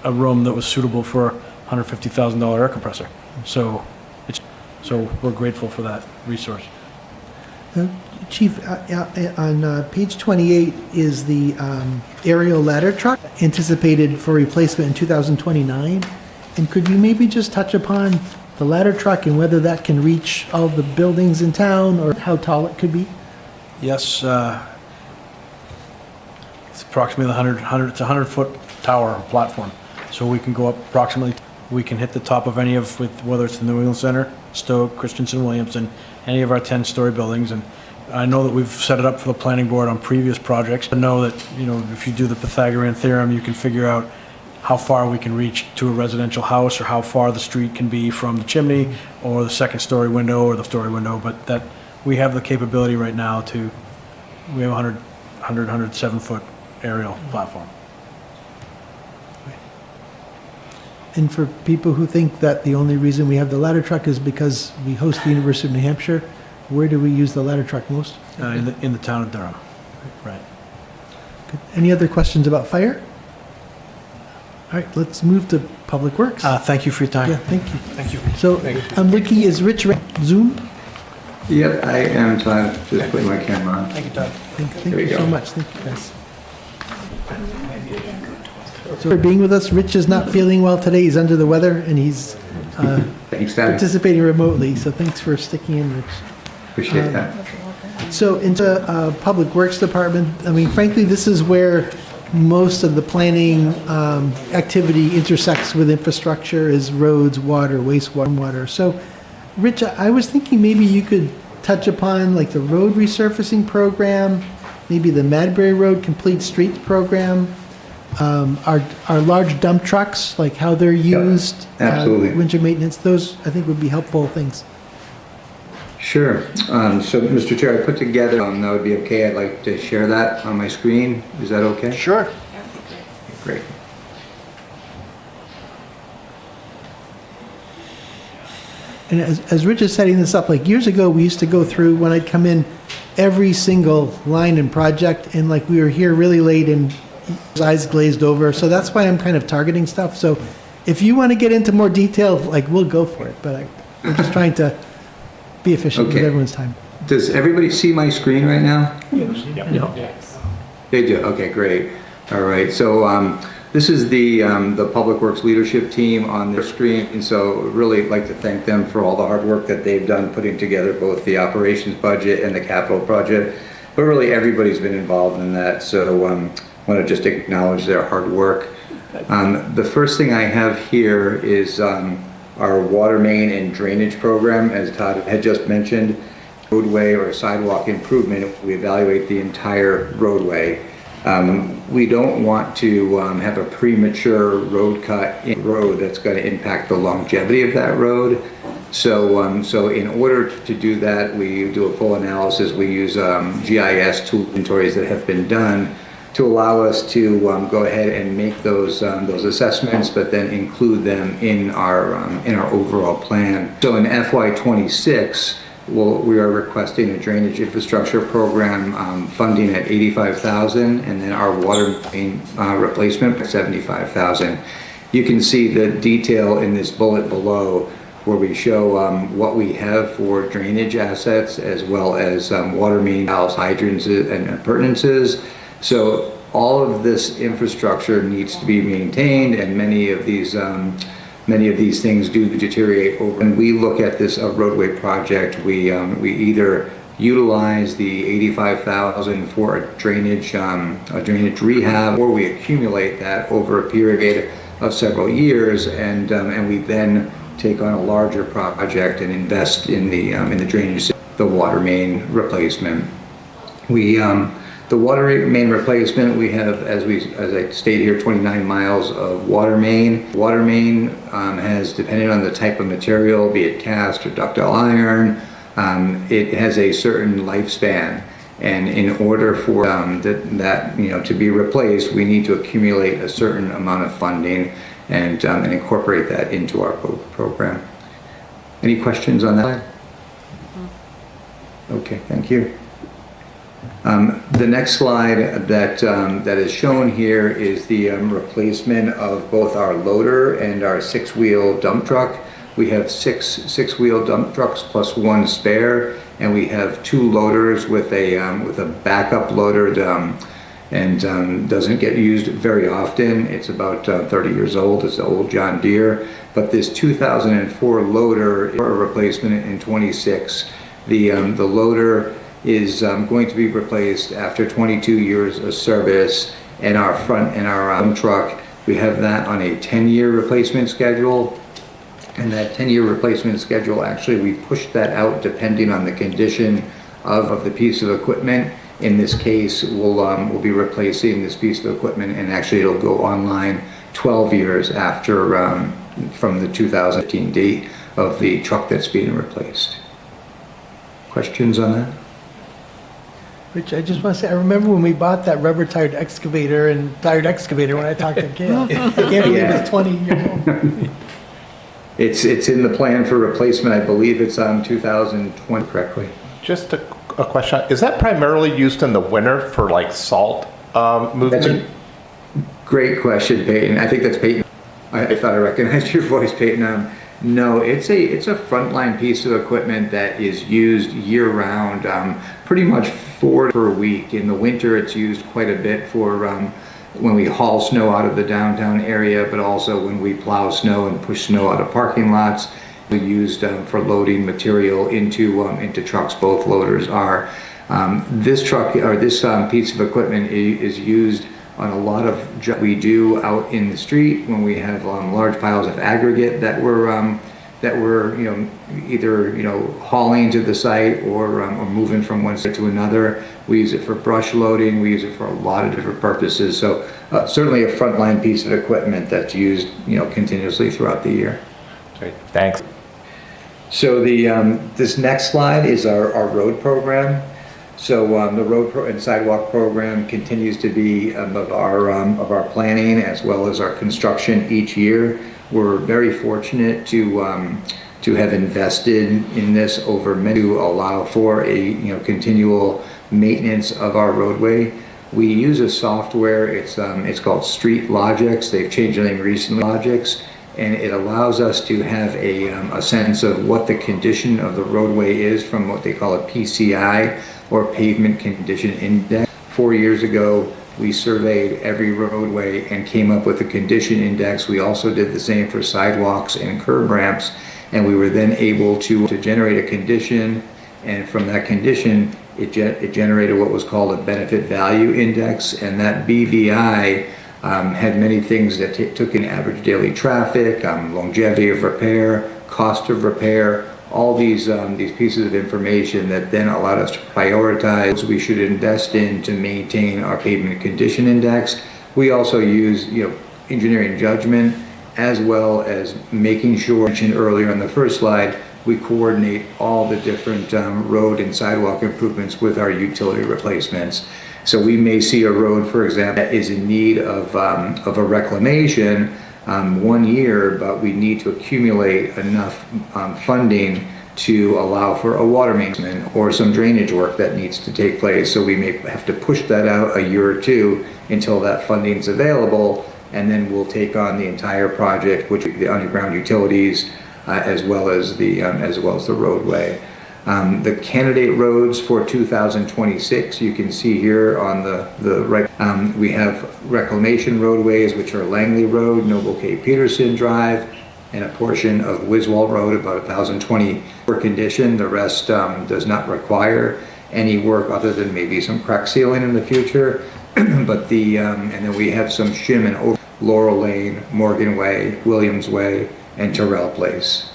a room that was suitable for a $150,000 air compressor. So we're grateful for that resource. Chief, on page 28 is the aerial ladder truck anticipated for replacement in 2029. And could you maybe just touch upon the ladder truck and whether that can reach all the buildings in town or how tall it could be? Yes, it's approximately it's a 100-foot tower platform. So we can go up approximately, we can hit the top of any of, whether it's the New England Center, Stoke, Christensen, Williamson, any of our 10-story buildings. And I know that we've set it up for the planning board on previous projects. I know that, if you do the Pythagorean theorem, you can figure out how far we can reach to a residential house or how far the street can be from the chimney or the second-story window or the story window. But that we have the capability right now we have a 107-foot aerial platform. And for people who think that the only reason we have the ladder truck is because we host the University of New Hampshire, where do we use the ladder truck most? In the town of Durham. Right. Good. Any other questions about fire? All right, let's move to Public Works. Thank you for your time. Yeah, thank you. Thank you. So I'm looking, is Rich Zoom? Yep, I am, Todd. Just putting my camera on. Thank you, Todd. Thank we you go. so much. Thank you, guys. So for being with us, Rich is not feeling well today. He's under the weather and he's participating remotely. So thanks for sticking in, Rich. Appreciate that. So into Public Works Department, I mean, frankly, this is where most of the planning activity intersects with infrastructure is roads, water, wastewater, water. So, Rich, I was thinking maybe you could touch upon like the road resurfacing program, maybe the Madbury Road Complete Streets program, our large dump trucks, like how they're used, absolutely. Winter maintenance. Those I think would be helpful things. Sure. So, Mr. Chair, I put together, that would be okay. I'd like to share that on my screen. Is that okay? Sure. Great. And as Rich is setting this up, like years ago, we used to go through when I'd come in every single line and project, and like we were here really late and his eyes glazed over. So that's why I'm kind of targeting stuff. So if you want to get into more detail, like we'll go for it. But I'm just trying to be efficient with everyone's time. Does everybody see my screen right now? Yes. Yes. They do. Okay, great. All right. So this is the Public Works leadership team on their screen, and so really like to thank them for all the hard work that they've done putting together both the operations budget and the capital project. But really, everybody's been involved in that. So want to just acknowledge their hard work. The first thing I have here is our water main and drainage program, as Todd had just mentioned. Roadway or sidewalk improvement, we evaluate the entire roadway. We don't want to have a premature road cut in road that's going to impact the longevity of that road. So, so in order to do that, we do a full analysis. We use GIS tool inventories that have been done to allow us to go ahead and make those assessments, but then include them in our overall plan. So in FY26. We are requesting a drainage infrastructure program funding at $85,000, and then our water main replacement at $75,000. You can see the detail in this bullet below where we show what we have for drainage assets as well as water main valves, hydrants, and appurtenances. So all of this infrastructure needs to be maintained, and many of these things do deteriorate over. When we look at this roadway project, we either utilize the $85,000 for a drainage rehab, or we accumulate that over a period of several years, and we then take on a larger project and invest in the drainage, the water main replacement. The water main replacement, we have, as I state here, 29 miles of water main. Water main has, depending on the type of material, be it cast or ductile iron, it has a certain lifespan. And in order for that to be replaced, we need to accumulate a certain amount of funding and incorporate that into our program. Any questions on that? Okay, thank you. The next slide that is shown here is the replacement of both our loader and our six-wheel dump truck. We have six-wheel dump trucks plus one spare, and we have two loaders with a backup loader and doesn't get used very often. It's about 30 years old. It's the old John Deere. But this 2004 loader, a replacement in 26. The loader is going to be replaced after 22 years of service, and our dump truck, we have that on a 10-year replacement schedule. And that 10-year replacement schedule, actually, we pushed that out depending on the condition of the piece of equipment. In this case, we'll be replacing this piece of equipment, and actually it'll go online 12 years after from the 2015 date of the truck that's being replaced. Questions on that? Rich, I just want to say, I remember when we bought that rubber-tired excavator when I talked to Gail. I can't believe it's 20 years old. It's in the plan for replacement. I believe it's on 2020 correctly. Just a question. Is that primarily used in the winter for like salt movement? That's a great question, Peyton. I think that's Peyton. I thought I recognized your voice, Peyton. No, it's a frontline piece of equipment that is used year-round, pretty much 4 per week. In the winter, it's used quite a bit for when we haul snow out of the downtown area, but also when we plow snow and push snow out of parking lots. We used for loading material into trucks. Both loaders are. This truck or this piece of equipment is used on a lot of jobs we do out in the street when we have large piles of aggregate that we're either hauling to the site or moving from one site to another. We use it for brush loading. We use it for a lot of different purposes. So certainly a frontline piece of equipment that's used continuously throughout the year. Great, thanks. So this next slide is our road program. So the road and sidewalk program continues to be of our planning as well as our construction each year. We're very fortunate to have invested in this over many to allow for a continual maintenance of our roadway. We use a software. It's called Street Logix. They've changed the name recently, Logix, and it allows us to have a sense of what the condition of the roadway is from what they call a PCI, or Pavement Condition Index. 4 years ago, we surveyed every roadway and came up with a condition index. We also did the same for sidewalks and curb ramps, and we were then able to generate a condition, and from that condition, it generated what was called a benefit value index, and that BVI had many things that took in average daily traffic, longevity of repair, cost of repair, all these pieces of information that then allowed us to prioritize what we should invest in to maintain our pavement condition index. We also use engineering judgment as well as making sure, mentioned earlier on the first slide, we coordinate all the different road and sidewalk improvements with our utility replacements. So we may see a road, for example, that is in need of a reclamation 1 year, but we need to accumulate enough funding to allow for a water maintenance or some drainage work that needs to take place. So we may have to push that out a year or two until that funding is available. and then we'll take on the entire project, which the underground utilities, as well as the roadway. The candidate roads for 2026, you can see here on the right. We have reclamation roadways, which are Langley Road, Noble K. Peterson Drive, and a portion of Wiswall Road, about 1,020 for condition. The rest does not require any work other than maybe some crack sealing in the future. But and then we have some shim and over Laurel Lane, Morgan Way, Williams Way, and Terrell Place.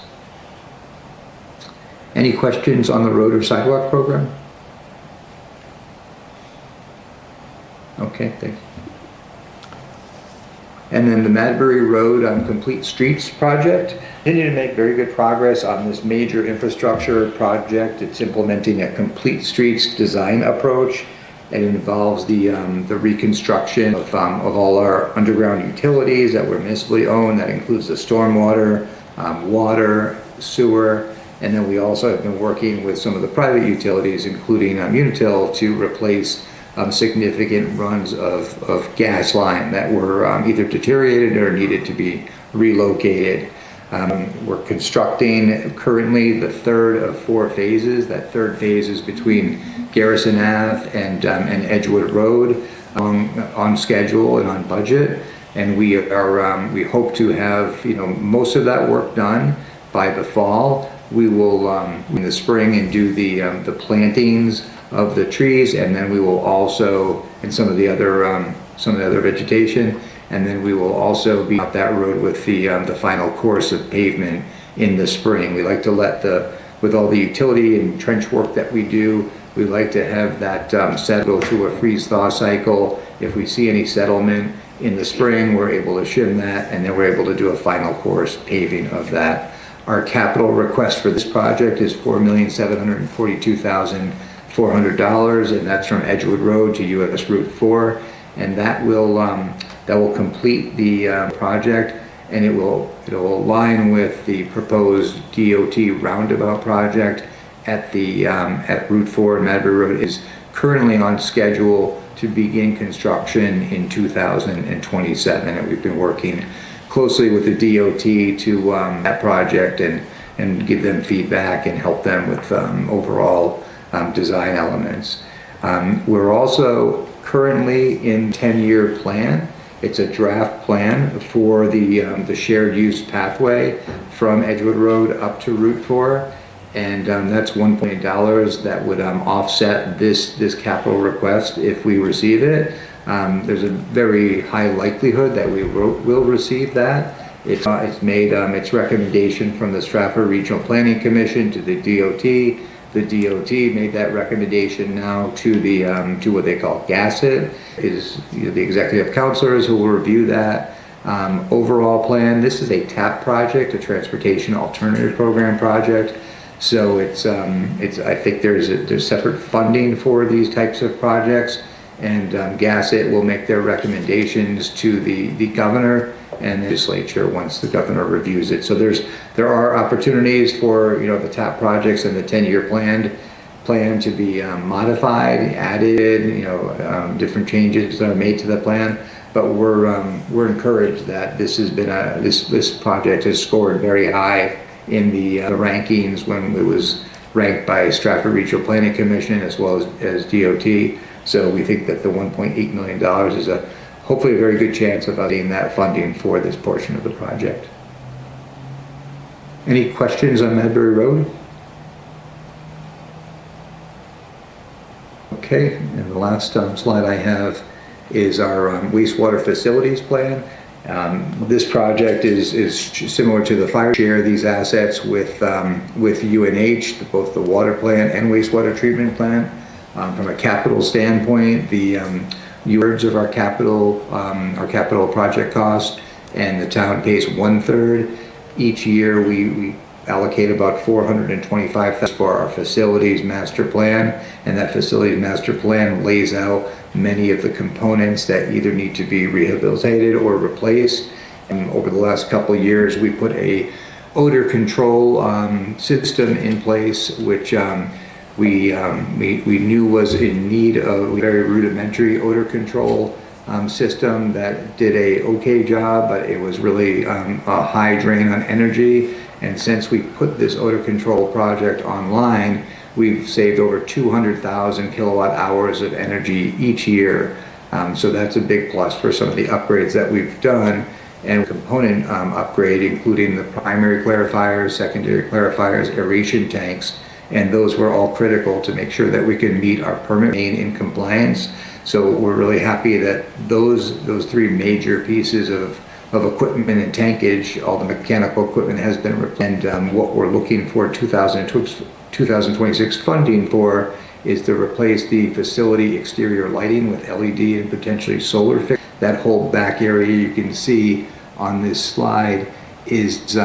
Any questions on the road or sidewalk program? Okay, thank you. And then the Madbury Road Complete Streets project. Continue to make very good progress on this major infrastructure project. It's implementing a complete streets design approach. It involves the reconstruction of all our underground utilities that were municipally owned. That includes the stormwater, water, sewer, and then we also have been working with some of the private utilities, including Unitil, to replace significant runs of gas line that were either deteriorated or needed to be relocated. We're constructing currently the third of 4 phases. That third phase is between Garrison Ave and Edgewood Road, on schedule and on budget. And we hope to have most of that work done by the fall. We will in the spring and do the plantings of the trees, and then we will also, and some of the other vegetation, and then we will also be up that road with the final course of pavement in the spring. We like to let with all the utility and trench work that we do, we like to have that go through a freeze-thaw cycle. If we see any settlement in the spring, we're able to shim that, and then we're able to do a final course paving of that. Our capital request for this project is $4,742,400, and that's from Edgewood Road to US Route 4, and that will complete the project, and it'll align with the proposed DOT roundabout project at Route 4. Madbury Road is currently on schedule to begin construction in 2027, and we've been working closely with the DOT to that project and give them feedback and help them with overall design elements. We're also currently in 10-year plan. It's a draft plan for the shared use pathway from Edgewood Road up to Route 4, and that's $1 million that would offset this capital request if we receive it. There's a very high likelihood that we will receive that. It's made its recommendation from the Stratford Regional Planning Commission to the DOT. The DOT made that recommendation now to to what they call DCAT. Is the executive counselors who will review that overall plan. This is a TAP project, a Transportation Alternative Program project. So it's I think there's separate funding for these types of projects. And DCAT will make their recommendations to the governor and the legislature once the governor reviews it. So there are opportunities for the TAP projects and the 10-year plan to be modified, added, different changes that are made to the plan. But we're encouraged that this has been this project has scored very high in the rankings when it was ranked by Stratford Regional Planning Commission as well as DOT. So we think that the $1.8 million is hopefully a very good chance of getting that funding for this portion of the project. Any questions on Madbury Road? Okay, and the last slide I have is our wastewater facilities plan. This project is similar to the fire. Share these assets with UNH, both the water plant and wastewater treatment plant. From a capital standpoint, the yards of our capital project cost, and the town pays 1/3. Each year we allocate about $425,000 for our facilities master plan, and that facilities master plan lays out many of the components that either need to be rehabilitated or replaced. And over the last couple of years, we put a odor control system in place, which we knew was in need of very rudimentary odor control system that did a okay job, but it was really a high drain on energy. And since we put this odor control project online, we've saved over 200,000 kilowatt hours of energy each year. So that's a big plus for some of the upgrades that we've done. And component upgrade, including the primary clarifiers, secondary clarifiers, aeration tanks, and those were all critical to make sure that we can meet our permit in compliance. So we're really happy that those three major pieces of equipment and tankage, all the mechanical equipment has been replaced. And what we're looking for 2026 funding for is to replace the facility exterior lighting with LED and potentially solar fixtures. That whole back area you can see on this slide is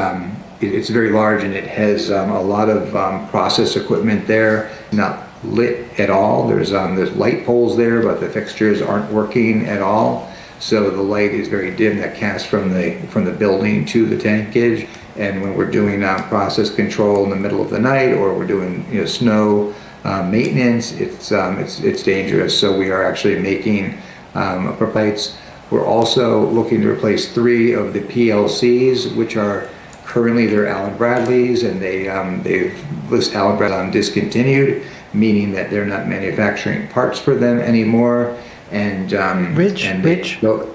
it's very large, and it has a lot of process equipment there, not lit at all. There's light poles there, but the fixtures aren't working at all. So the light is very dim that casts from the building to the tankage. And when we're doing process control in the middle of the night, or we're doing snow maintenance, it's dangerous. So we are actually making lights. We're also looking to replace 3 of the PLCs, which are currently they're Allen Bradleys, and they've list Allen Bradley discontinued, meaning that they're not manufacturing parts for them anymore. And Rich, sure, go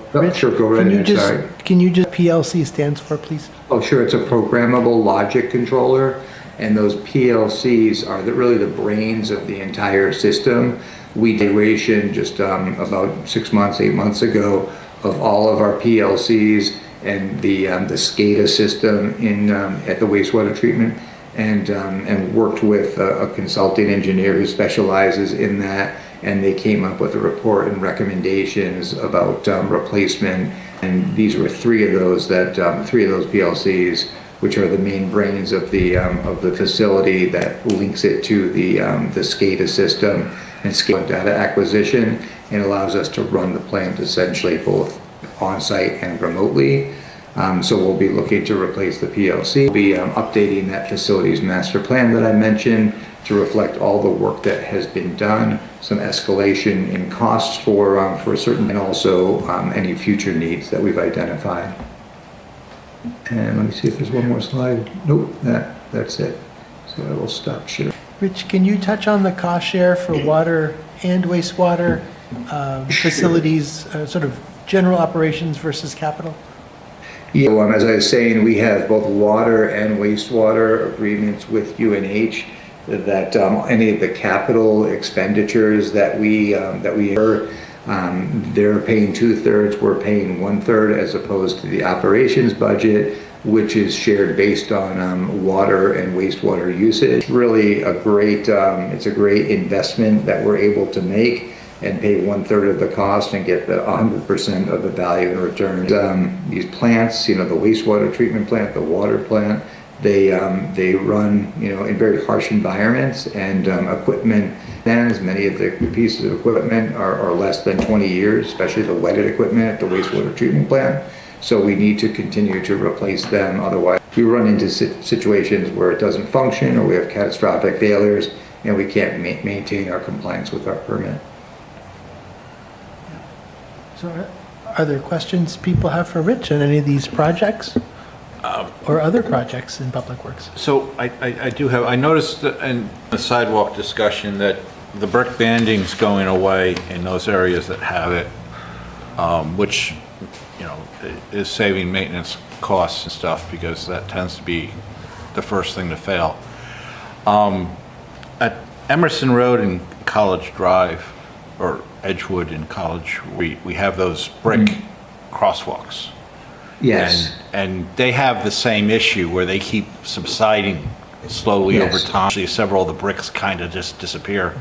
right ahead. Sorry. Can you just PLC stands for, please? Oh, sure. It's a programmable logic controller, and those PLCs are really the brains of the entire system. We did evaluation just about 8 months ago of all of our PLCs and the SCADA system at the wastewater treatment, and worked with a consulting engineer who specializes in that, and they came up with a report and recommendations about replacement. And these were 3 of those PLCs, which are the main brains of the facility that links it to the SCADA system and SCADA data acquisition, and allows us to run the plant essentially both on-site and remotely. So we'll be looking to replace the PLC. We'll be updating that facilities master plan that I mentioned to reflect all the work that has been done, some escalation in costs for certain, and also any future needs that we've identified. And let me see if there's one more slide. Nope, that's it. So I will stop sharing. Rich, can you touch on the cost share for water and wastewater facilities, sort of general operations versus capital? Yeah, as I was saying, we have both water and wastewater agreements with UNH that any of the capital expenditures that we incur, they're paying 2/3, we're paying 1/3, as opposed to the operations budget, which is shared based on water and wastewater usage. Really it's a great investment that we're able to make and pay 1/3 of the cost and get the 100% of the value in return. These plants, the wastewater treatment plant, the water plant, they run, in very harsh environments, and equipment. As many of the pieces of equipment are less than 20 years, especially the wetted equipment at the wastewater treatment plant. So we need to continue to replace them. Otherwise, we run into situations where it doesn't function, or we have catastrophic failures, and we can't maintain our compliance with our permit. So are there questions people have for Rich on any of these projects or other projects in Public Works? So I do have, I noticed that in the sidewalk discussion that the brick banding's going away in those areas that have it, which, is saving maintenance costs and stuff, because that tends to be the first thing to fail. At Emerson Road and College Drive, or Edgewood and College, we have those brick crosswalks. Yes. And they have the same issue where they keep subsiding slowly over time. Actually, several of the bricks kind of just disappear.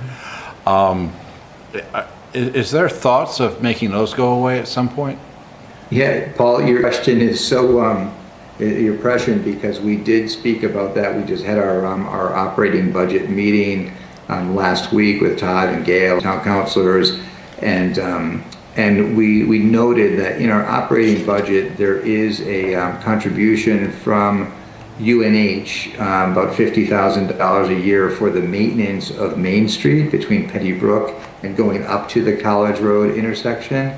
Is there thoughts of making those go away at some point? Yeah, Paul, your question is so you're prescient, because we did speak about that. We just had our operating budget meeting last week with Todd and Gail, town councilors, and we noted that in our operating budget there is a contribution from UNH, about $50,000 a year for the maintenance of Main Street between Petty Brook and going up to the College Road intersection.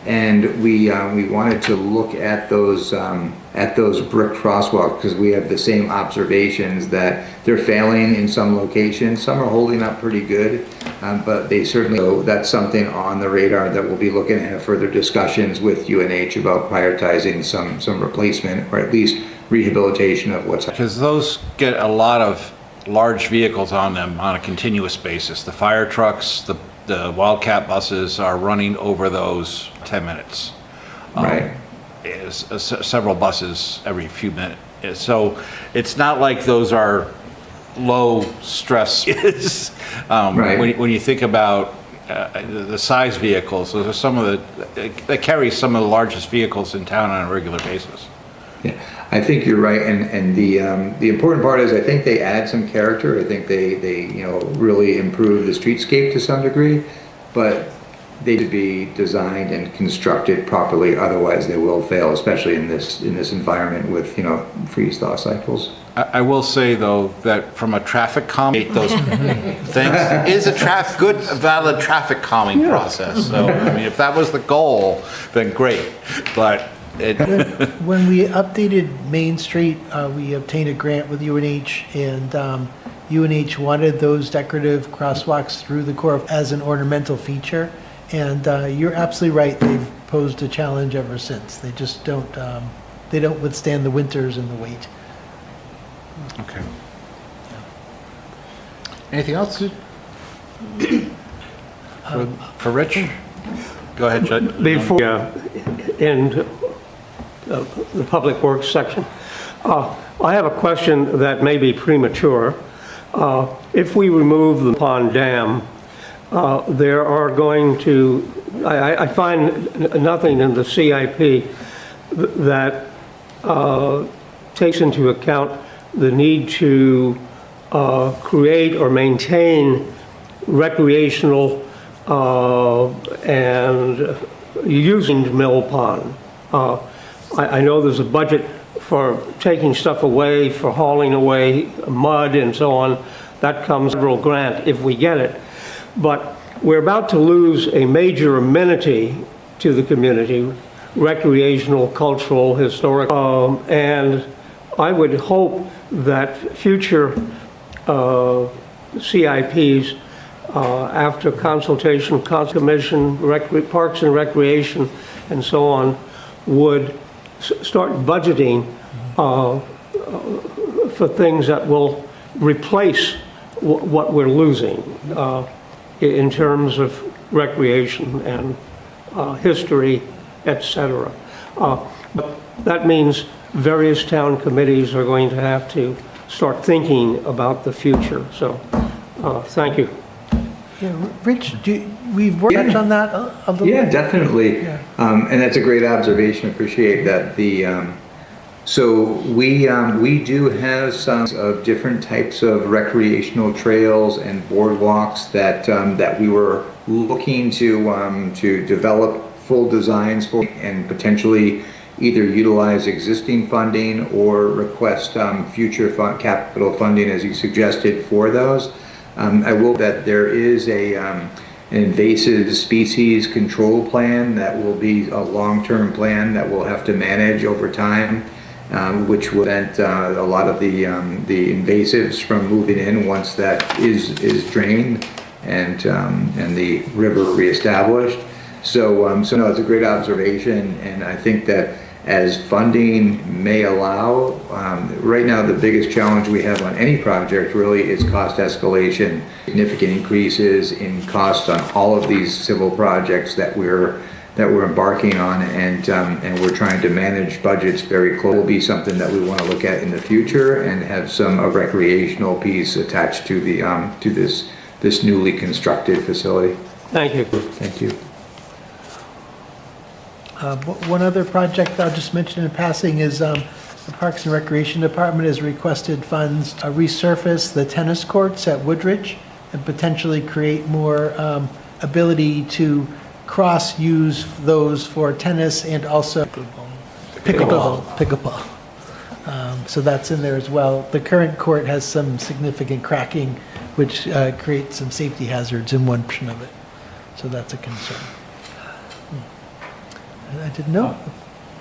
And we wanted to look at those brick crosswalks because we have the same observations that they're failing in some locations. Some are holding up pretty good, but they certainly, that's something on the radar that we'll be looking at further discussions with UNH about prioritizing some replacement or at least rehabilitation of what's. Because those get a lot of large vehicles on them on a continuous basis. The fire trucks, the Wildcat buses are running over those 10 minutes. Right. Several buses every few minutes. So it's not like those are low stress. Right. When you think about the size vehicles, those are some of they carry some of the largest vehicles in town on a regular basis. Yeah, I think you're right, and the important part is I think they add some character. I think they really improve the streetscape to some degree, but they should be designed and constructed properly. Otherwise, they will fail, especially in this environment with freeze thaw cycles. I will say though that from a traffic calming, those things is a valid traffic calming process. So I mean, if that was the goal, then great, but. When we updated Main Street, we obtained a grant with UNH, and UNH wanted those decorative crosswalks through the core as an ornamental feature. And you're absolutely right; they've posed a challenge ever since. They just don't withstand the winters and the weight. Okay. Anything else for Rich? Go ahead, Judd. Before end the Public Works section, I have a question that may be premature. If we remove the pond dam, there are going to, I find nothing in the CIP that takes into account the need to create or maintain recreational and using Mill Pond. I know there's a budget for taking stuff away, for hauling away mud and so on. That comes federal grant if we get it. But we're about to lose a major amenity to the community, recreational, cultural, historic, and I would hope that future CIPs, after consultation, Commission, Parks and Recreation, and so on, would start budgeting for things that will replace what we're losing in terms of recreation and history, etc. But that means various town committees are going to have to start thinking about the future. So, thank you. Yeah, Rich, we've worked on that a little bit? Yeah, definitely. Yeah. And that's a great observation. Appreciate that. So we do have some of different types of recreational trails and boardwalks that we were looking to develop full designs for and potentially either utilize existing funding or request future capital funding as you suggested for those. I will that there is an invasive species control plan that will be a long-term plan that we'll have to manage over time, which will prevent a lot of the invasives from moving in once that is drained and the river reestablished. So no, it's a great observation, and I think that as funding may allow, right now the biggest challenge we have on any project really is cost escalation, significant increases in cost on all of these civil projects that we're embarking on, and we're trying to manage budgets very closely. Will be something that we want to look at in the future and have a recreational piece attached to the to this newly constructed facility. Thank you. Thank you. One other project I'll just mention in passing is the Parks and Recreation Department has requested funds to resurface the tennis courts at Woodridge and potentially create more ability to cross-use those for tennis and also pickleball. So that's in there as well. The current court has some significant cracking, which creates some safety hazards in one portion of it. So that's a concern. I didn't know.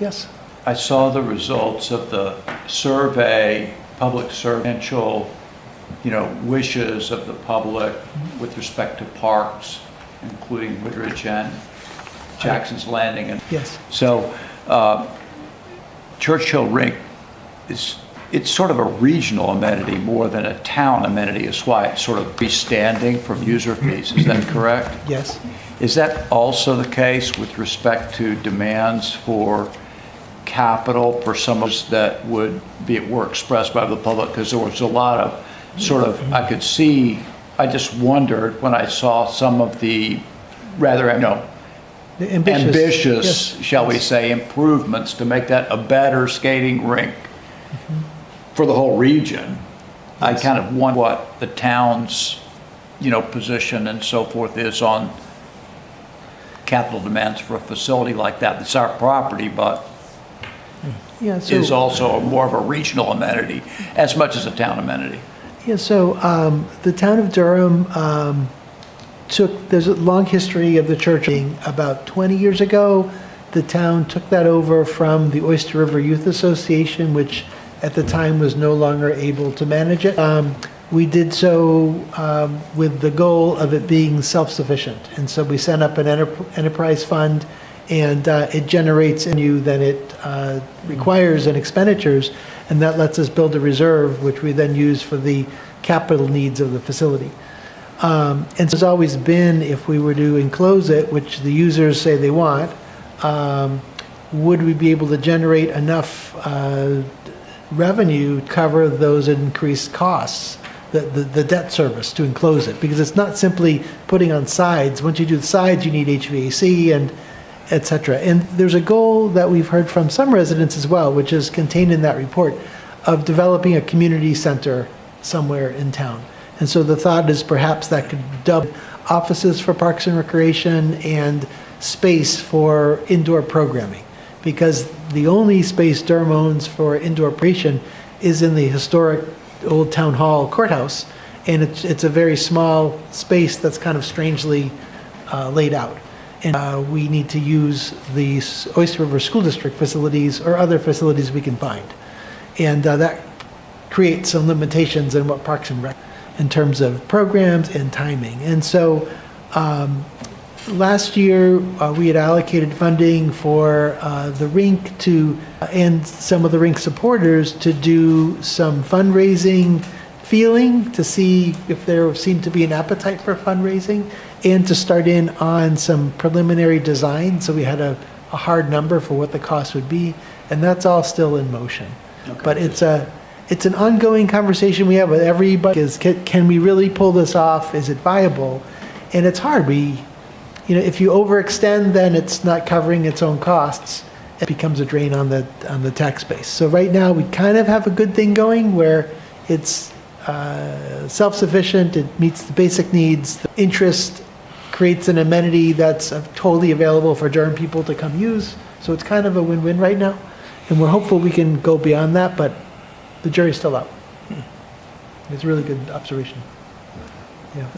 Yes. I saw the results of the survey, public potential, wishes of the public with respect to parks, including Woodridge and Jackson's Landing. And yes. So Churchill Rink it's sort of a regional amenity more than a town amenity. Is why it's sort of freestanding from user fees. Is that correct? Yes. Is that also the case with respect to demands for capital for some of us that were expressed by the public? Because there was a lot of I could see, I just wondered when I saw some of the rather, The ambitious, yes. shall we say, improvements to make that a better skating rink for the whole region. I kind of wonder what the town's, position and so forth is on capital demands for a facility like that. It's our property, but Yeah, is also more of a regional amenity as much as a town amenity. Yeah, so the town of Durham there's a long history of the church. About 20 years ago, the town took that over from the Oyster River Youth Association, which at the time was no longer able to manage it. We did so with the goal of it being self-sufficient. And so we set up an enterprise fund, and it generates revenue that it requires in expenditures, and that lets us build a reserve, which we then use for the capital needs of the facility. And so it's always been, if we were to enclose it, which the users say they want, would we be able to generate enough revenue to cover those increased costs, the debt service to enclose it? Because it's not simply putting on sides. Once you do the sides, you need HVAC and et cetera. And there's a goal that we've heard from some residents as well, which is contained in that report, of developing a community center somewhere in town. And so the thought is perhaps that could double offices for Parks and Recreation and space for indoor programming. Because the only space Durham owns for indoor operation is in the historic old town hall courthouse. And it's a very small space that's kind of strangely laid out. And we need to use the Oyster River School District facilities or other facilities we can find. And that creates some limitations in what Parks and Rec in terms of programs and timing. And so last year we had allocated funding for the rink and some of the rink supporters to do some fundraising feeling to see if there seemed to be an appetite for fundraising and to start in on some preliminary design. So we had a hard number for what the cost would be, and that's all still in motion. Okay. But it's an ongoing conversation we have with everybody is, can we really pull this off? Is it viable? And it's hard. If you overextend, then it's not covering its own costs. It becomes a drain on the tax base. So right now we kind of have a good thing going where it's self-sufficient, it meets the basic needs, the interest creates an amenity that's totally available for Durham people to come use. So it's kind of a win-win right now. And we're hopeful we can go beyond that, but the jury's still out. It's a really good observation. Yeah.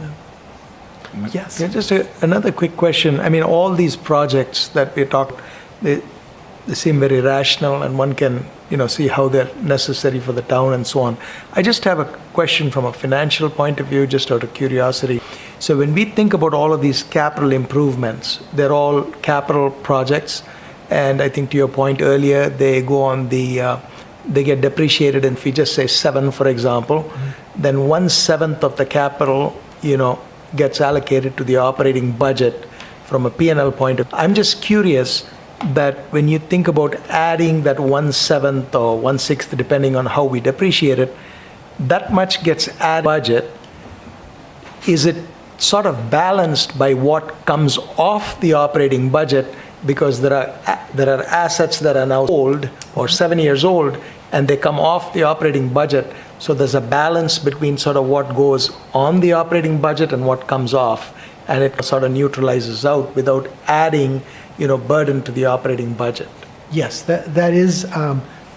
Yes. Yeah, just another quick question. I mean, all these projects that we talked, they seem very rational, and one can, see how they're necessary for the town and so on. I just have a question from a financial point of view, just out of curiosity. So when we think about all of these capital improvements, they're all capital projects, and I think to your point earlier, they go on they get depreciated, and if we just say 7, for example, then 1/7 of the capital, gets allocated to the operating budget from a P&L point of view. I'm just curious that when you think about adding that 1/7 or 1/6, depending on how we depreciate it, that much gets added budget. Is it sort of balanced by what comes off the operating budget? Because there are assets that are now old or 7 years old, and they come off the operating budget. So there's a balance between sort of what goes on the operating budget and what comes off, and it sort of neutralizes out without adding, burden to the operating budget. Yes, that is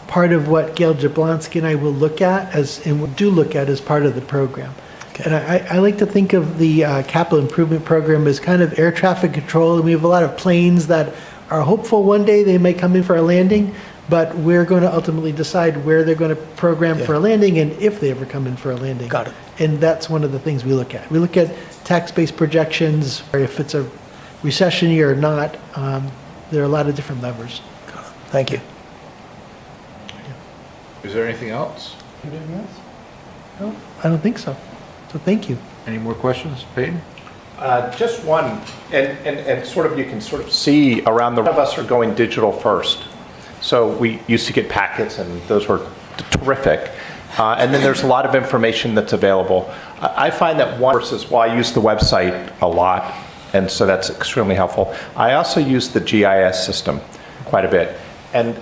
part of what Gail Jablonski and I will look at as part of the program. Okay. And I like to think of the capital improvement program as kind of air traffic control, and we have a lot of planes that are hopeful one day they may come in for a landing, but we're going to ultimately decide where they're going to program for a landing and if they ever come in for a landing. Got it. And that's one of the things we look at. We look at tax-based projections, or if it's a recession year or not. There are a lot of different levers. Thank you. Is there anything else? Anything else? No, I don't think so. So thank you. Any more questions, Peyton? Just one, and sort of you can sort of see around the, a lot of us are going digital first. So we used to get packets and those were terrific. And then there's a lot of information that's available. I find that one versus, well, I use the website a lot, and so that's extremely helpful. I also use the GIS system quite a bit. And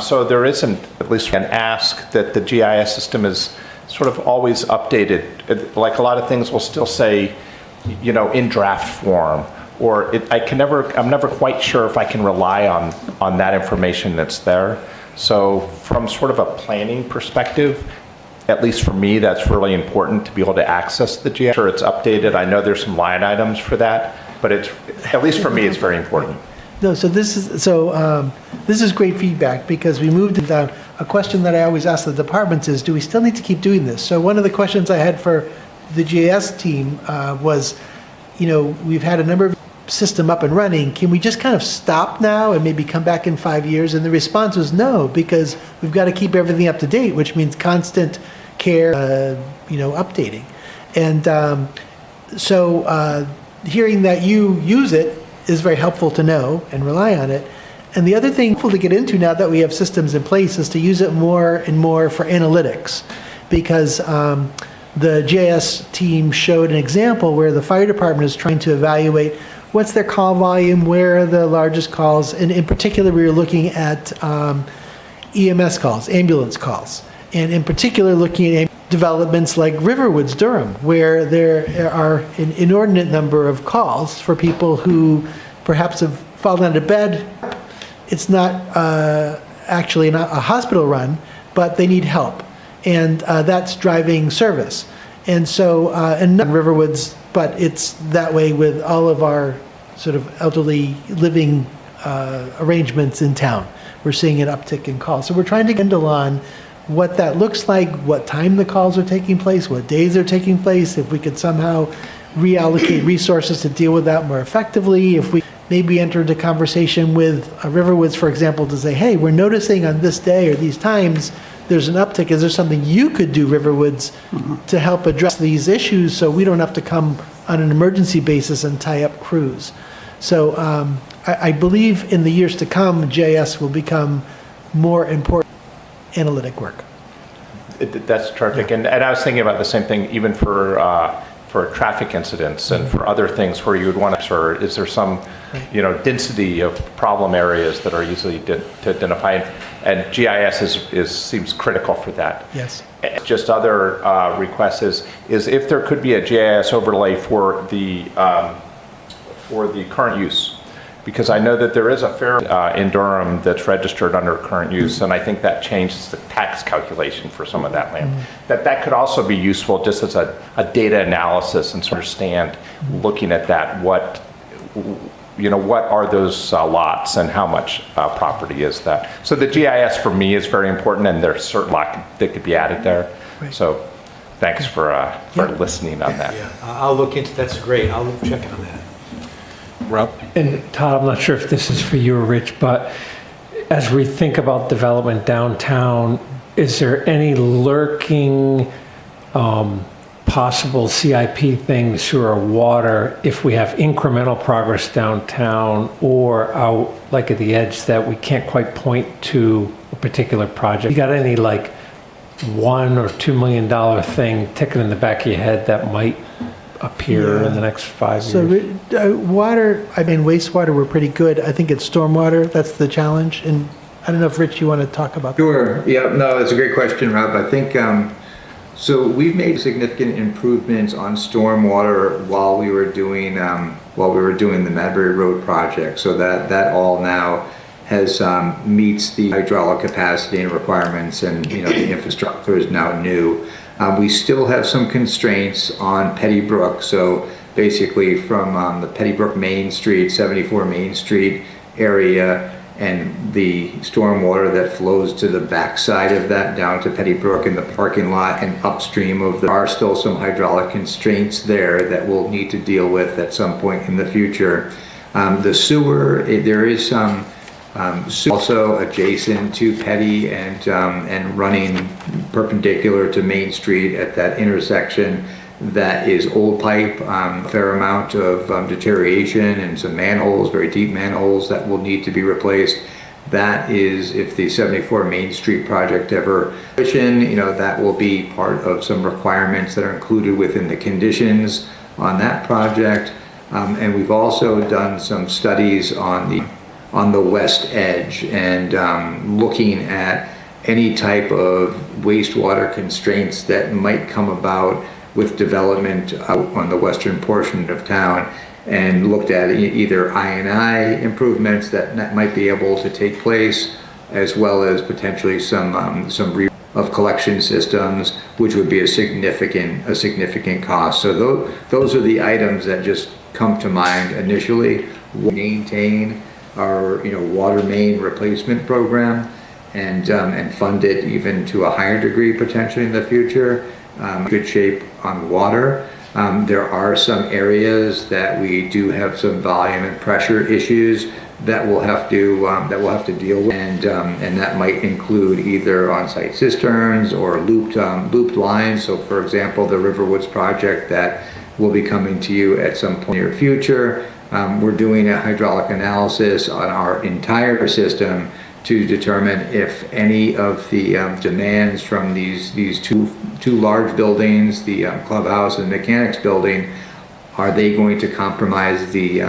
so there isn't, at least an ask that the GIS system is sort of always updated. Like a lot of things will still say, you know, in draft form, or I'm never quite sure if I can rely on that information that's there. So from sort of a planning perspective, at least for me, that's really important to be able to access the GIS. Sure, it's updated. I know there's some line items for that, but it's, at least for me, it's very important. No, so this is great feedback, because we moved into a question that I always ask the departments is, do we still need to keep doing this? So one of the questions I had for the GIS team was, you know, we've had a number of system up and running. Can we just kind of stop now and maybe come back in 5 years? And the response was no, because we've got to keep everything up to date, which means constant care, updating. And hearing that you use it is very helpful to know and rely on it. And the other thing to get into now that we have systems in place is to use it more and more for analytics, because the GIS team showed an example where the fire department is trying to evaluate what's their call volume, where are the largest calls, and in particular we were looking at EMS calls, ambulance calls, and in particular looking at developments like Riverwoods, Durham, where there are an inordinate number of calls for people who perhaps have fallen out of bed. It's not actually not a hospital run, but they need help, and that's driving service. And so, and not Riverwoods, but it's that way with all of our sort of elderly living arrangements in town. We're seeing an uptick in calls. So we're trying to handle on what that looks like, what time the calls are taking place, what days they're taking place, if we could somehow reallocate resources to deal with that more effectively, if we maybe enter into conversation with Riverwoods, for example, to say, hey, we're noticing on this day or these times there's an uptick. Is there something you could do, Riverwoods, to help address these issues so we don't have to come on an emergency basis and tie up crews? So I believe in the years to come, GIS will become more important analytic work. That's terrific. And I was thinking about the same thing even for traffic incidents and for other things where you would want to, or is there some, density of problem areas that are easily to identify? And GIS seems critical for that. Yes. Just other requests is if there could be a GIS overlay for the current use, because I know that there is a fair in Durham that's registered under current use, and I think that changes the tax calculation for some of that land. That could also be useful just as a data analysis and to understand, looking at that, what are those lots and how much property is that. So the GIS for me is very important, and there's certain lot that could be added there. Right. So thanks for listening on that. Yeah, I'll look into, that's great. I'll check on that. Rob? And Todd, I'm not sure if this is for you or Rich, but as we think about development downtown, is there any lurking possible CIP things through our water if we have incremental progress downtown or out like at the edge that we can't quite point to a particular project? You got any like $1 or $2 million thing ticking in the back of your head that might appear in the next 5 years? So wastewater, we're pretty good. I think it's stormwater, that's the challenge. And I don't know if, Rich, you want to talk about that? Sure. Yeah, no, it's a great question, Rob. I think, so we've made significant improvements on stormwater while we were doing the Madbury Road project. So that all now has meets the hydraulic capacity and requirements, and the infrastructure is now new. We still have some constraints on Petty Brook. So basically from the Petty Brook Main Street, 74 Main Street, area and the stormwater that flows to the backside of that down to Petty Brook in the parking lot and upstream of there are still some hydraulic constraints there that we'll need to deal with at some point in the future. The sewer, there is some also adjacent to Petty and running perpendicular to Main Street at that intersection that is old pipe, a fair amount of deterioration and some manholes, very deep manholes that will need to be replaced. That is, if the 74 Main Street project ever, you know, that will be part of some requirements that are included within the conditions on that project. And we've also done some studies on the west edge and looking at any type of wastewater constraints that might come about with development out on the western portion of town, and looked at either I&I improvements that might be able to take place, as well as potentially some of collection systems, which would be a significant cost. So those are the items that just come to mind initially. Maintain our water main replacement program and fund it even to a higher degree potentially in the future. Good shape on water. There are some areas that we do have some volume and pressure issues that we'll have to deal with, and that might include either on-site cisterns or looped lines. So, for example, the Riverwoods project that will be coming to you at some point in the near future. We're doing a hydraulic analysis on our entire system to determine if any of the demands from these two large buildings, the clubhouse and mechanics building, are they going to compromise the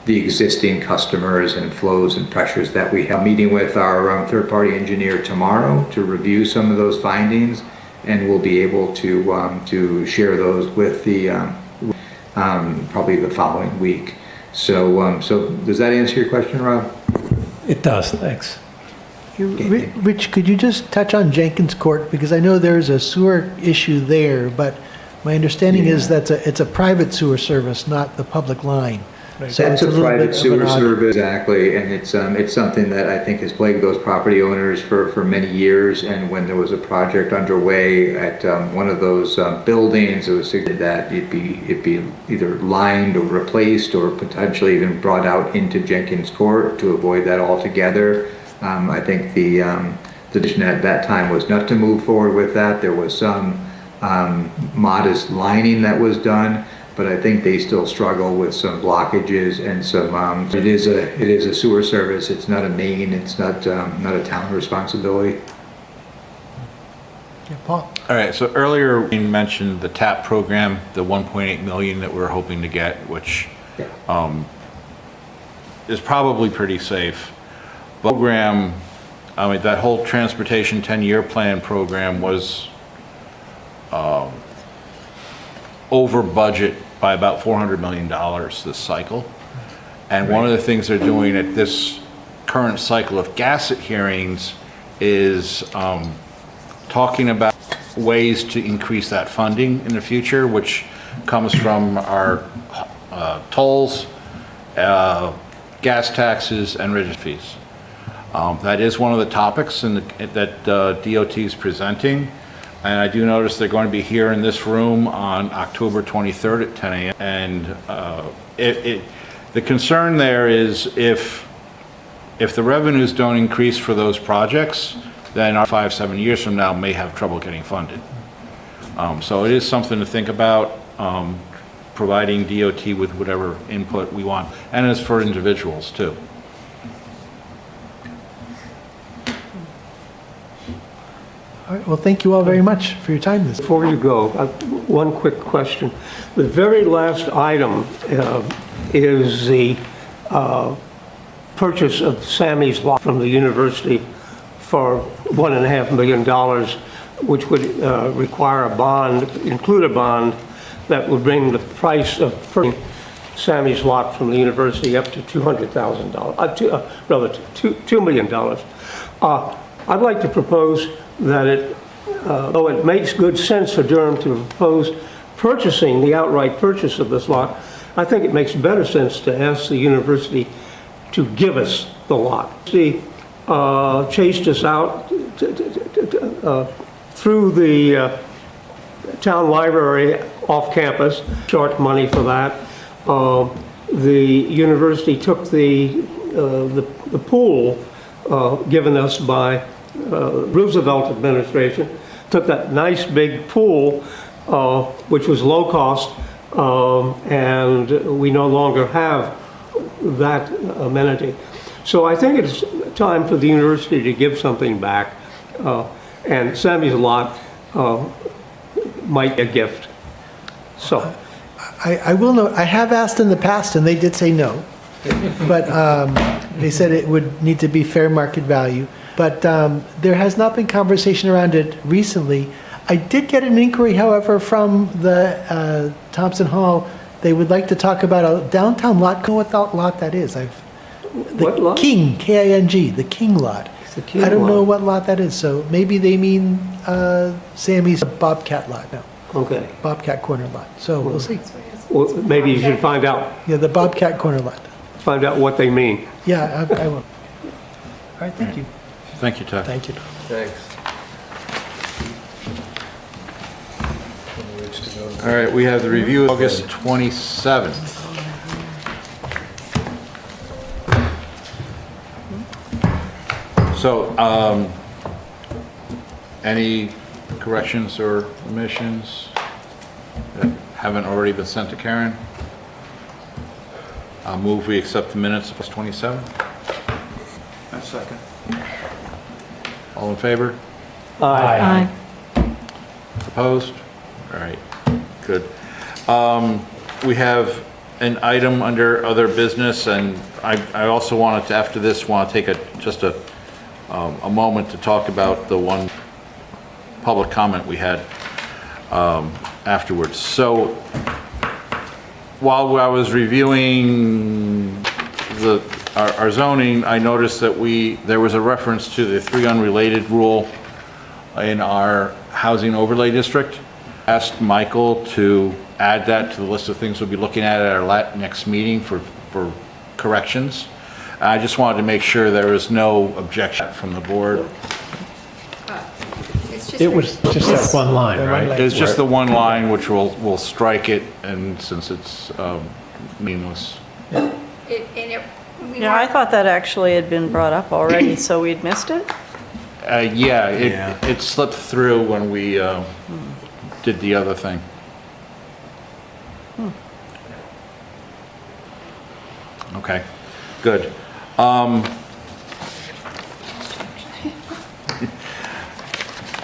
existing customers and flows and pressures that we have. Meeting with our third-party engineer tomorrow to review some of those findings, and we'll be able to share those with the probably the following week. So does that answer your question, Rob? It does, thanks. Rich, could you just touch on Jenkins Court? Because I know there's a sewer issue there, but my understanding is that it's a private sewer service, not the public line. So That's it's a private bit sewer of an odd- service, exactly, and it's something that I think has plagued those property owners for many years. And when there was a project underway at one of those buildings, it was suggested that it be either lined or replaced or potentially even brought out into Jenkins Court to avoid that altogether. I think the decision at that time was not to move forward with that. There was some modest lining that was done, but I think they still struggle with some blockages and some. It is a sewer service. It's not a main. It's not a town responsibility. Yeah, Paul? All right, so earlier we mentioned the TAP program, the 1.8 million that we're hoping to get, which is probably pretty safe. Program, I mean, that whole transportation 10-year plan program was over budget by about $400 million this cycle. And one of the things they're doing at this current cycle of GASSET hearings is talking about ways to increase that funding in the future, which comes from our tolls, gas taxes, and registry fees. That is one of the topics that DOT is presenting. And I do notice they're going to be here in this room on October 23rd at 10 a.m. And the concern there is if the revenues don't increase for those projects, then our 5-7 years from now may have trouble getting funded. So it is something to think about, providing DOT with whatever input we want, and it's for individuals too. All right, well, thank you all very much for your time this. Before you go, one quick question. The very last item is the purchase of Sammy's lot from the university for $1.5 million, which would require a bond, include a bond that would bring the price of purchasing Sammy's lot from the university up to $200,000, rather $2 million. I'd like to propose that though it makes good sense for Durham to propose purchasing the outright purchase of this lot, I think it makes better sense to ask the university to give us the lot. He chased us out through the town library off campus, charged money for that. The university took the pool given us by Roosevelt administration, took that nice big pool, which was low cost, and we no longer have that amenity. So I think it's time for the university to give something back, and Sammy's lot might be a gift. So. I will note, I have asked in the past, and they did say no. But they said it would need to be fair market value. But there has not been conversation around it recently. I did get an inquiry, however, from the Thompson Hall. They would like to talk about a downtown lot. What lot that is? What lot? King, K-I-N-G, the King lot. The King I don't know lot. what lot that is. So maybe they mean Sammy's Bobcat lot. No. Okay. Bobcat corner lot. So we'll see. Well, maybe you should find out. Yeah, the Bobcat corner lot. Find out what they mean. Yeah, I will. All right, thank you. Thank you, Todd. Thank you. Thanks. All right, we have the review of August 27th. So, any corrections or omissions that haven't already been sent to Karen? I'll move we accept the minutes of August 27th. A second. All in favor? Aye. Opposed? All right, good. We have an item under other business, and I also wanted to, after this, want to take just a moment to talk about the one public comment we had afterwards. So while I was reviewing our zoning, I noticed that there was a reference to the 3 unrelated rule in our housing overlay district. Asked Michael to add that to the list of things we'll be looking at our next meeting for corrections. I just wanted to make sure there was no objection from the board. It was just that one line, right? It's just the one line, which we'll strike it, and since it's meaningless. Yeah, I thought that actually had been brought up already, so we'd missed it? Yeah, it slipped through when we did the other thing. Okay, good.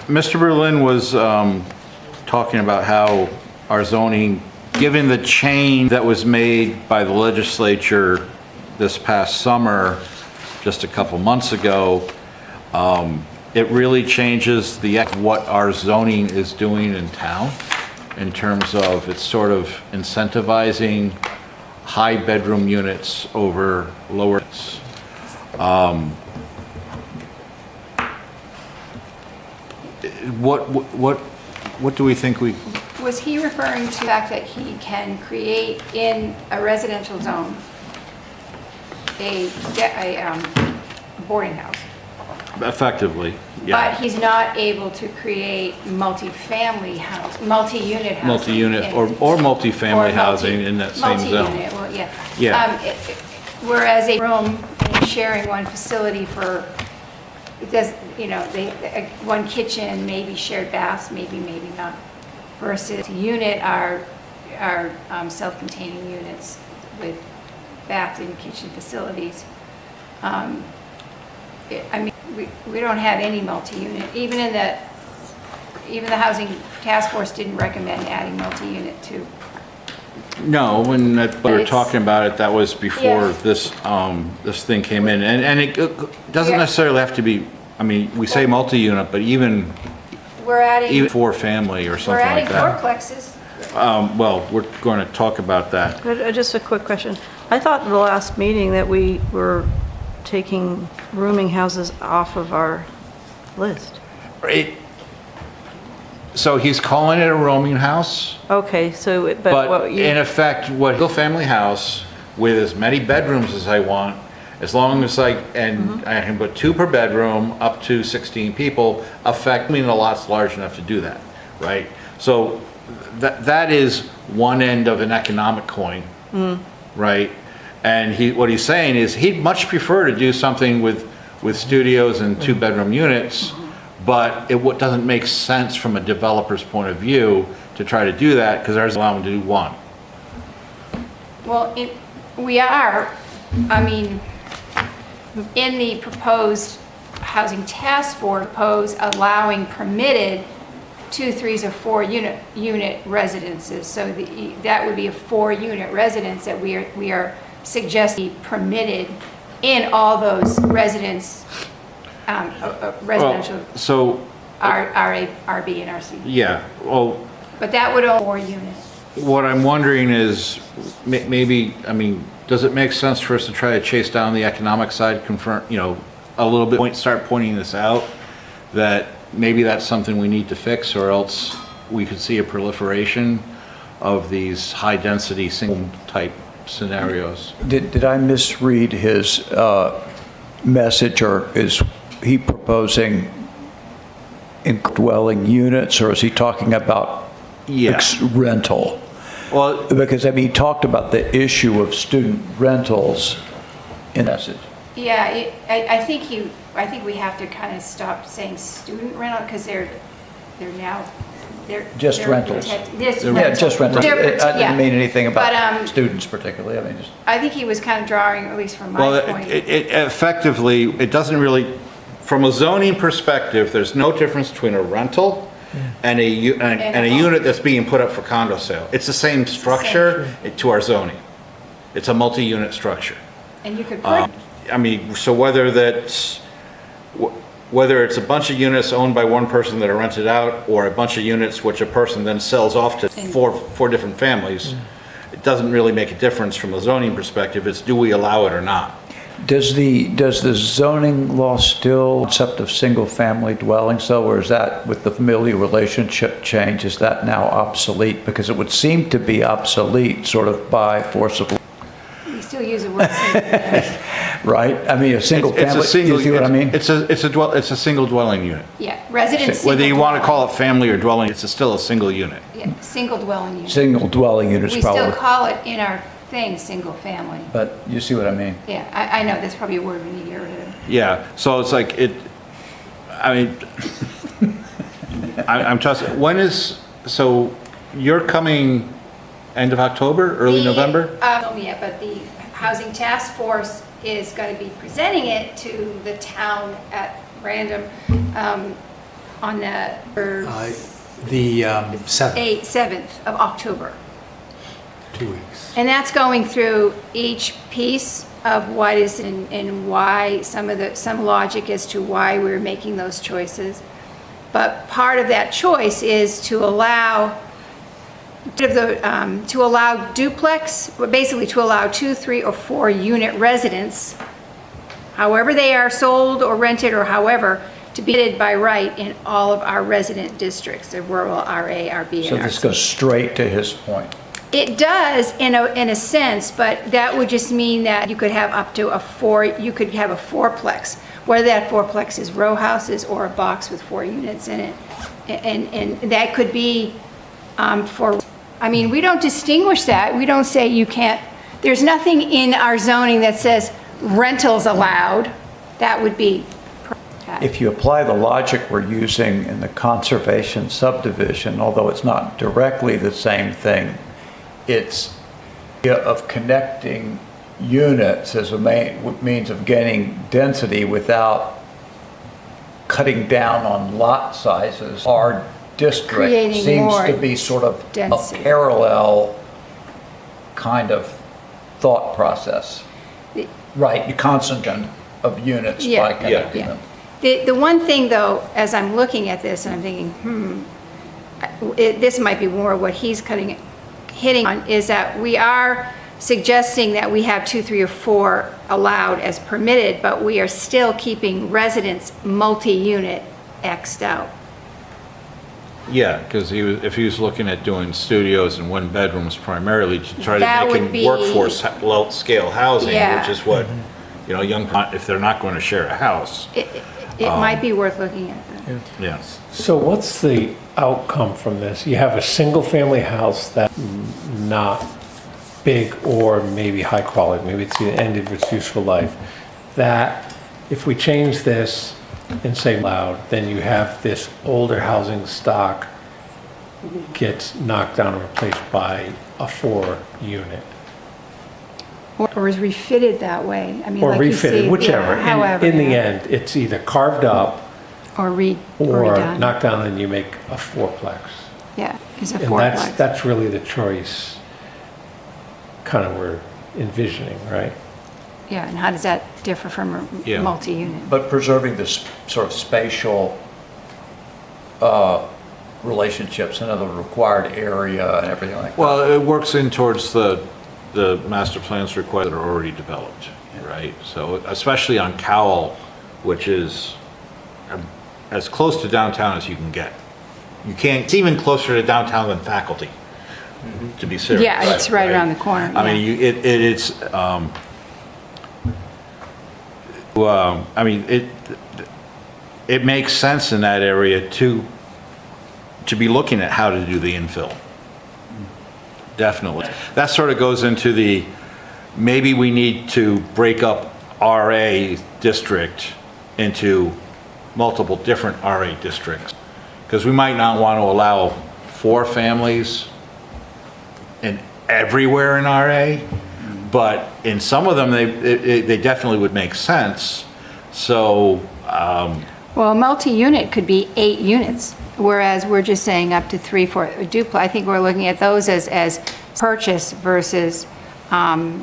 Mr. Berlin was talking about how our zoning, given the change that was made by the legislature this past summer, just a couple months ago, it really changes what our zoning is doing in town in terms of it's sort of incentivizing high bedroom units over lower. What do we think we? Was he referring to the fact that he can create in a residential zone a boarding house? Effectively, yeah. But he's not able to create multi-unit housing. Multi-unit or multi-family housing in that same zone. Multi-unit, well, yeah. Yeah. Whereas a room sharing one facility for, it does, one kitchen, maybe shared baths, maybe not. Versus a unit are self-containing units with bath and kitchen facilities. We don't have any multi-unit. Even the housing task force didn't recommend adding multi-unit to. No, when we were talking about it, that was before this thing came in, and it doesn't necessarily have to be. I mean, we say multi-unit, but even for family or something like that. We're adding fourplexes. Well, we're going to talk about that. Just a quick question. I thought in the last meeting that we were taking rooming houses off of our list. So he's calling it a rooming house, Okay, so, but in effect, what single family house with as many bedrooms as I want As long as I can put 2 per bedroom, up to 16 people, the lot's large enough to do that, right? So that is one end of an economic coin, right? And what he's saying is he'd much prefer to do something with studios and 2-bedroom units, but it doesn't make sense from a developer's point of view to try to do that because ours allow them to do 1. Well, we are, I mean, in the proposed housing task force, allowing permitted 2, 3s, or 4 unit residences. So that would be a 4-unit residence that we are suggesting permitted in all those residential. So RA, RB, and RC. yeah, well, But that would only 4 units. what I'm wondering is maybe, I mean, does it make sense for us to try to chase down the economic side, confront, a little bit, start pointing this out, that maybe that's something we need to fix, or else we could see a proliferation of these high-density single-type scenarios. Did I misread his message, or is he proposing dwelling units, or is he talking about rental? Well, because I mean, he talked about the issue of student rentals in the message. Yeah, I think we have to kind of stop saying student rental because they're Just they're rentals. Yeah, just rentals. I didn't mean anything about But, students particularly. I mean, just. I think he was kind of drawing, at least from my point. It effectively, it doesn't really, from a zoning perspective, there's no difference between a rental and a unit that's being put up for condo sale. It's the same structure to our zoning. It's a multi-unit structure. And you could put. I mean, so whether it's a bunch of units owned by one person that are rented out, or a bunch of units which a person then sells off to four different families, it doesn't really make a difference from a zoning perspective. It's do we allow it or not? Does the zoning law still concept of single-family dwellings though, or is that with the familial relationship change, is that now obsolete? Because it would seem to be obsolete sort of by force of. We still use the word single. Right? I mean, a single family, you see what I mean? It's a single dwelling unit. Yeah, residence. Whether you want to call it family or dwelling, it's still a single unit. Yeah, single dwelling unit. Single dwelling units We probably. still call it in our thing, single family. But you see what I mean? Yeah, I know, that's probably a word we need to get rid of. Yeah, so it's like I mean, I'm just, so you're coming end of October, early November? Yeah, but the Housing Task Force is going to be presenting it to the town at random on the 7th of October. 2 weeks. And that's going through each piece of what is and why, some logic as to why we're making those choices. But part of that choice is to allow duplex, basically to allow 2, 3, or 4 unit residents, however they are sold or rented or however, to be admitted by right in all of our resident districts, the rural RA, RB, So and this RC. goes straight to his point. It does in a sense, but that would just mean that you could have up to you could have a 4-plex, whether that 4-plex is row houses or a box with 4 units in it. And that could be I mean, we don't distinguish that. We don't say you can't, there's nothing in our zoning that says rentals allowed. That would be. If you apply the logic we're using in the conservation subdivision, although it's not directly the same thing, it's of connecting units as a means of gaining density without cutting down on lot sizes. Our district Creating seems more to be sort of density. a parallel kind of thought process. Right, you concentrate of units by connecting them. The one thing though, as I'm looking at this and I'm thinking, this might be more what he's hitting on, is that we are suggesting that we have 2, 3, or 4 allowed as permitted, but we are still keeping residents multi-unit X'd out. Yeah, because if he was looking at doing studios and 1 bedrooms primarily to try That to would make be- him workforce scale housing, Yeah. which is what you know, if they're not going to share a house. It might be worth looking at. Yes. So what's the outcome from this? You have a single-family house that's not big or maybe high quality, maybe it's the end of its useful life, that if we change this and say loud, then you have this older housing stock gets knocked down and replaced by a 4-unit. Or is refitted that way. I mean, Or like you refitted, see, whichever. yeah, however. In the yeah. end, it's either carved up Or or redone. knocked down and you make a 4-plex. Yeah, it's a And fourplex. that's really the choice kind of we're envisioning, right? Yeah, and how does that differ from a Yeah. multi-unit? But preserving this sort of spatial relationships, another required area and everything like that. Well, it works in towards the master plans required that are already developed, right? So especially on Cowell, which is as close to downtown as you can get. You can't, it's even closer to downtown than Faculty, to be serious. Yeah, it's right around the corner. I mean, it makes sense in that area to be looking at how to do the infill. Definitely. That sort of goes into maybe we need to break up RA district into multiple different RA districts. Because we might not want to allow 4 families everywhere in RA, but in some of them, they definitely would make sense. So, Well, a multi-unit could be 8 units, whereas we're just saying up to 3, 4 duplex. I think we're looking at those as purchase versus a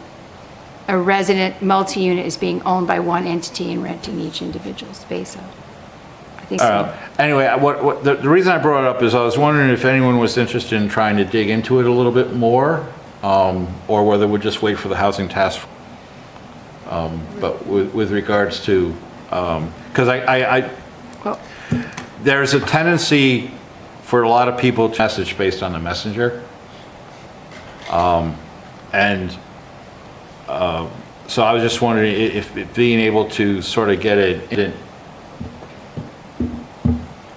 resident multi-unit is being owned by one entity and renting each individual space out. I think so. anyway, the reason I brought it up is I was wondering if anyone was interested in trying to dig into it a little bit more, or whether we'd just wait for the housing task. But with regards to, because there's a tendency for a lot of people to message based on the messenger. So I was just wondering if being able to sort of get an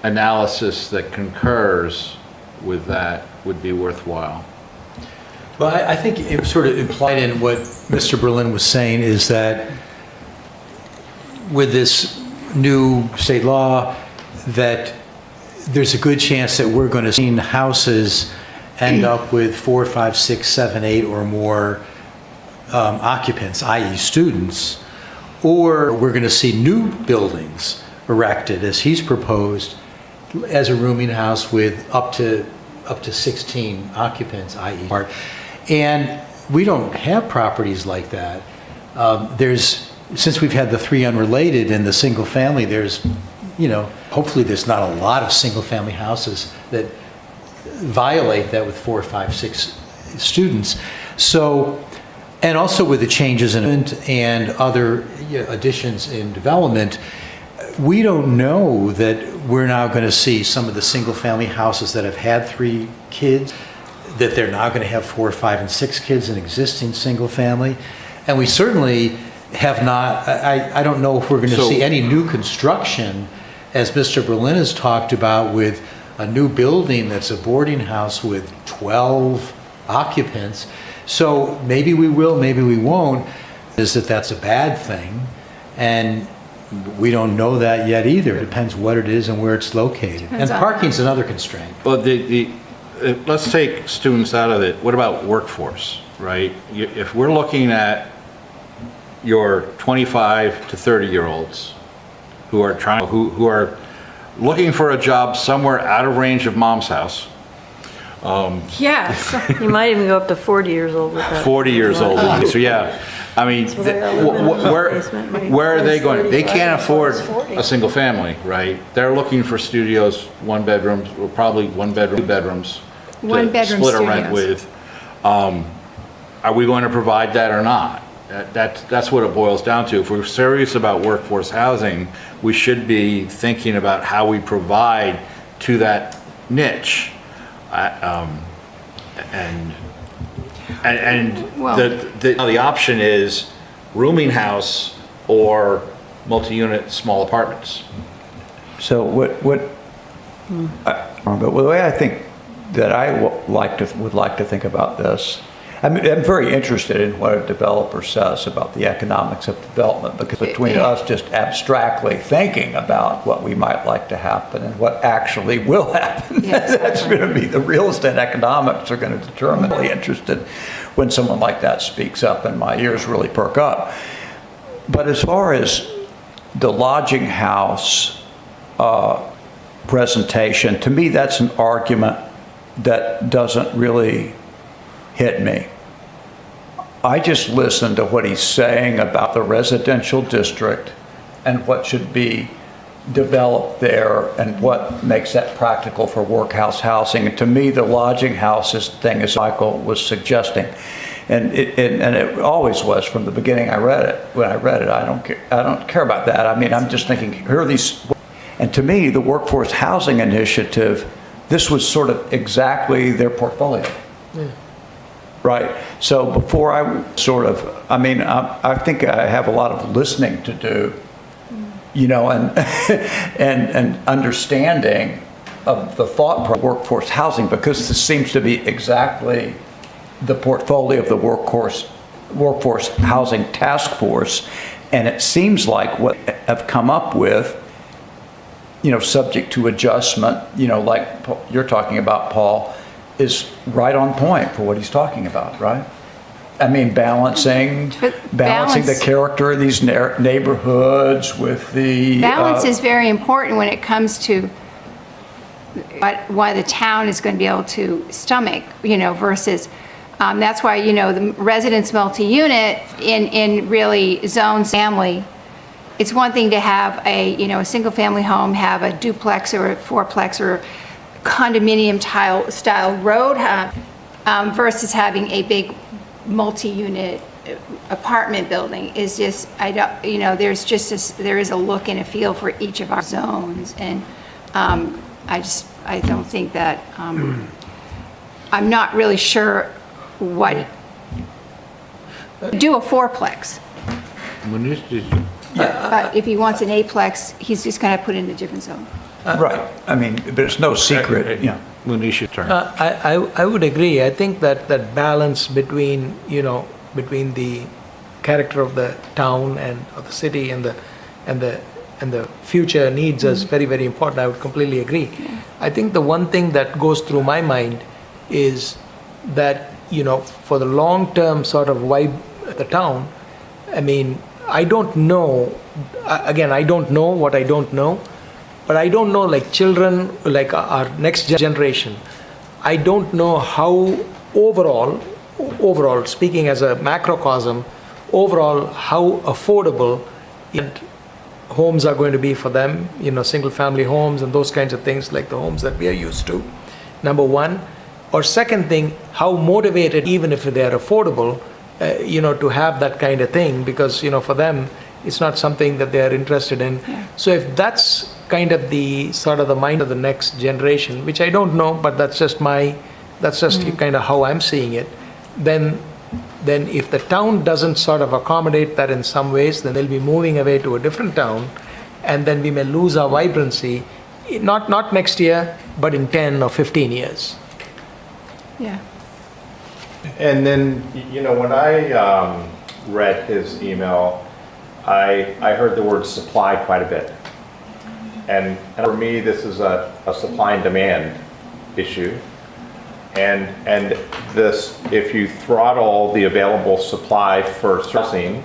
analysis that concurs with that would be worthwhile. Well, I think it sort of implied in what Mr. Berlin was saying is that with this new state law, that there's a good chance that we're going to see houses end up with 4, 5, 6, 7, 8 or more occupants, i.e. students, or we're going to see new buildings erected, as he's proposed, as a rooming house with up to 16 occupants, i.e. And we don't have properties like that. Since we've had the 3 unrelated and the single family, hopefully there's not a lot of single family houses that violate that with 4, 5, 6 students. So, and also with the changes and other additions in development, we don't know that we're now going to see some of the single family houses that have had 3 kids, that they're now going to have 4, 5, and 6 kids in existing single family. And we certainly have not, I don't know if we're going to see any new construction, as Mr. Berlin has talked about, with a new building that's a boarding house with 12 occupants. So maybe we will, maybe we won't. Is that's a bad thing? And we don't know that yet either. It depends what it is and where it's located. And parking's another constraint. Well, let's take students out of it. What about workforce, right? If we're looking at your 25 to 30-year-olds who are looking for a job somewhere out of range of mom's house. Yeah, you might even go up to 40 years old with that. 40 years old. So yeah, I mean, where are they going? They can't afford a single family, right? They're looking for studios, 1 bedrooms, or probably 1 bedroom, 2 bedrooms. One bedroom split a studios. rent with. Are we going to provide that or not? That's what it boils down to. If we're serious about workforce housing, we should be thinking about how we provide to that niche. The option is rooming house or multi-unit small apartments. So but the way I think that I would like to think about this, I'm very interested in what a developer says about the economics of development, because between us just abstractly thinking about what we might like to happen and what actually will happen, that's going to be the real estate economics are going to determine. I'm really interested when someone like that speaks up and my ears really perk up. But as far as the lodging house presentation, to me that's an argument that doesn't really hit me. I just listened to what he's saying about the residential district and what should be developed there and what makes that practical for workhouse housing. And to me, the lodging houses thing, as Michael was suggesting, and it always was from the beginning. When I read it, I don't care about that. I mean, I'm just thinking, here are these, and to me, the Workforce Housing Initiative, this was sort of exactly their portfolio. Yeah. Right. So before I I think I have a lot of listening to do, and understanding of the thought of workforce housing, because this seems to be exactly the portfolio of the workforce housing task force. And it seems like what I've come up with, subject to adjustment, like you're talking about, Paul, is right on point for what he's talking about, right? I mean, balancing the character of these neighborhoods with the... Balance is very important when it comes to why the town is going to be able to stomach, versus... that's why, the residence multi-unit in really zones family, it's one thing to have a single-family home, have a duplex or a fourplex or condominium style road versus having a big multi-unit apartment building is just, there is a look and a feel for each of our zones. And I don't think that, I'm not really sure what, do a fourplex. But if he wants an eightplex, he's just going to put it in a different zone. Right. I mean, there's no secret. Lunisha's turn. I would agree. I think that balance between the character of the town and of the city and the future needs is very, very important. I would completely agree. I think the one thing that goes through my mind is that, for the long-term sort of vibe of the town, I mean, I don't know, again, I don't know what I don't know, but I don't know, like children, like our next generation, I don't know how overall, speaking as a macrocosm, overall, how affordable homes are going to be for them, single-family homes and those kinds of things, like the homes that we are used to, number one. Or second thing, how motivated, even if they're affordable, to have that kind of thing, because, for them, it's not something that they're interested in. Yeah. So if that's kind of the sort of the mind of the next generation, which I don't know, but that's just kind of how I'm seeing it, then if the town doesn't sort of accommodate that in some ways, then they'll be moving away to a different town, and then we may lose our vibrancy, not next year, but in 10 or 15 years. Yeah. And then, when I read his email, I heard the word supply quite a bit. And for me, this is a supply and demand issue. And this, if you throttle the available supply for housing,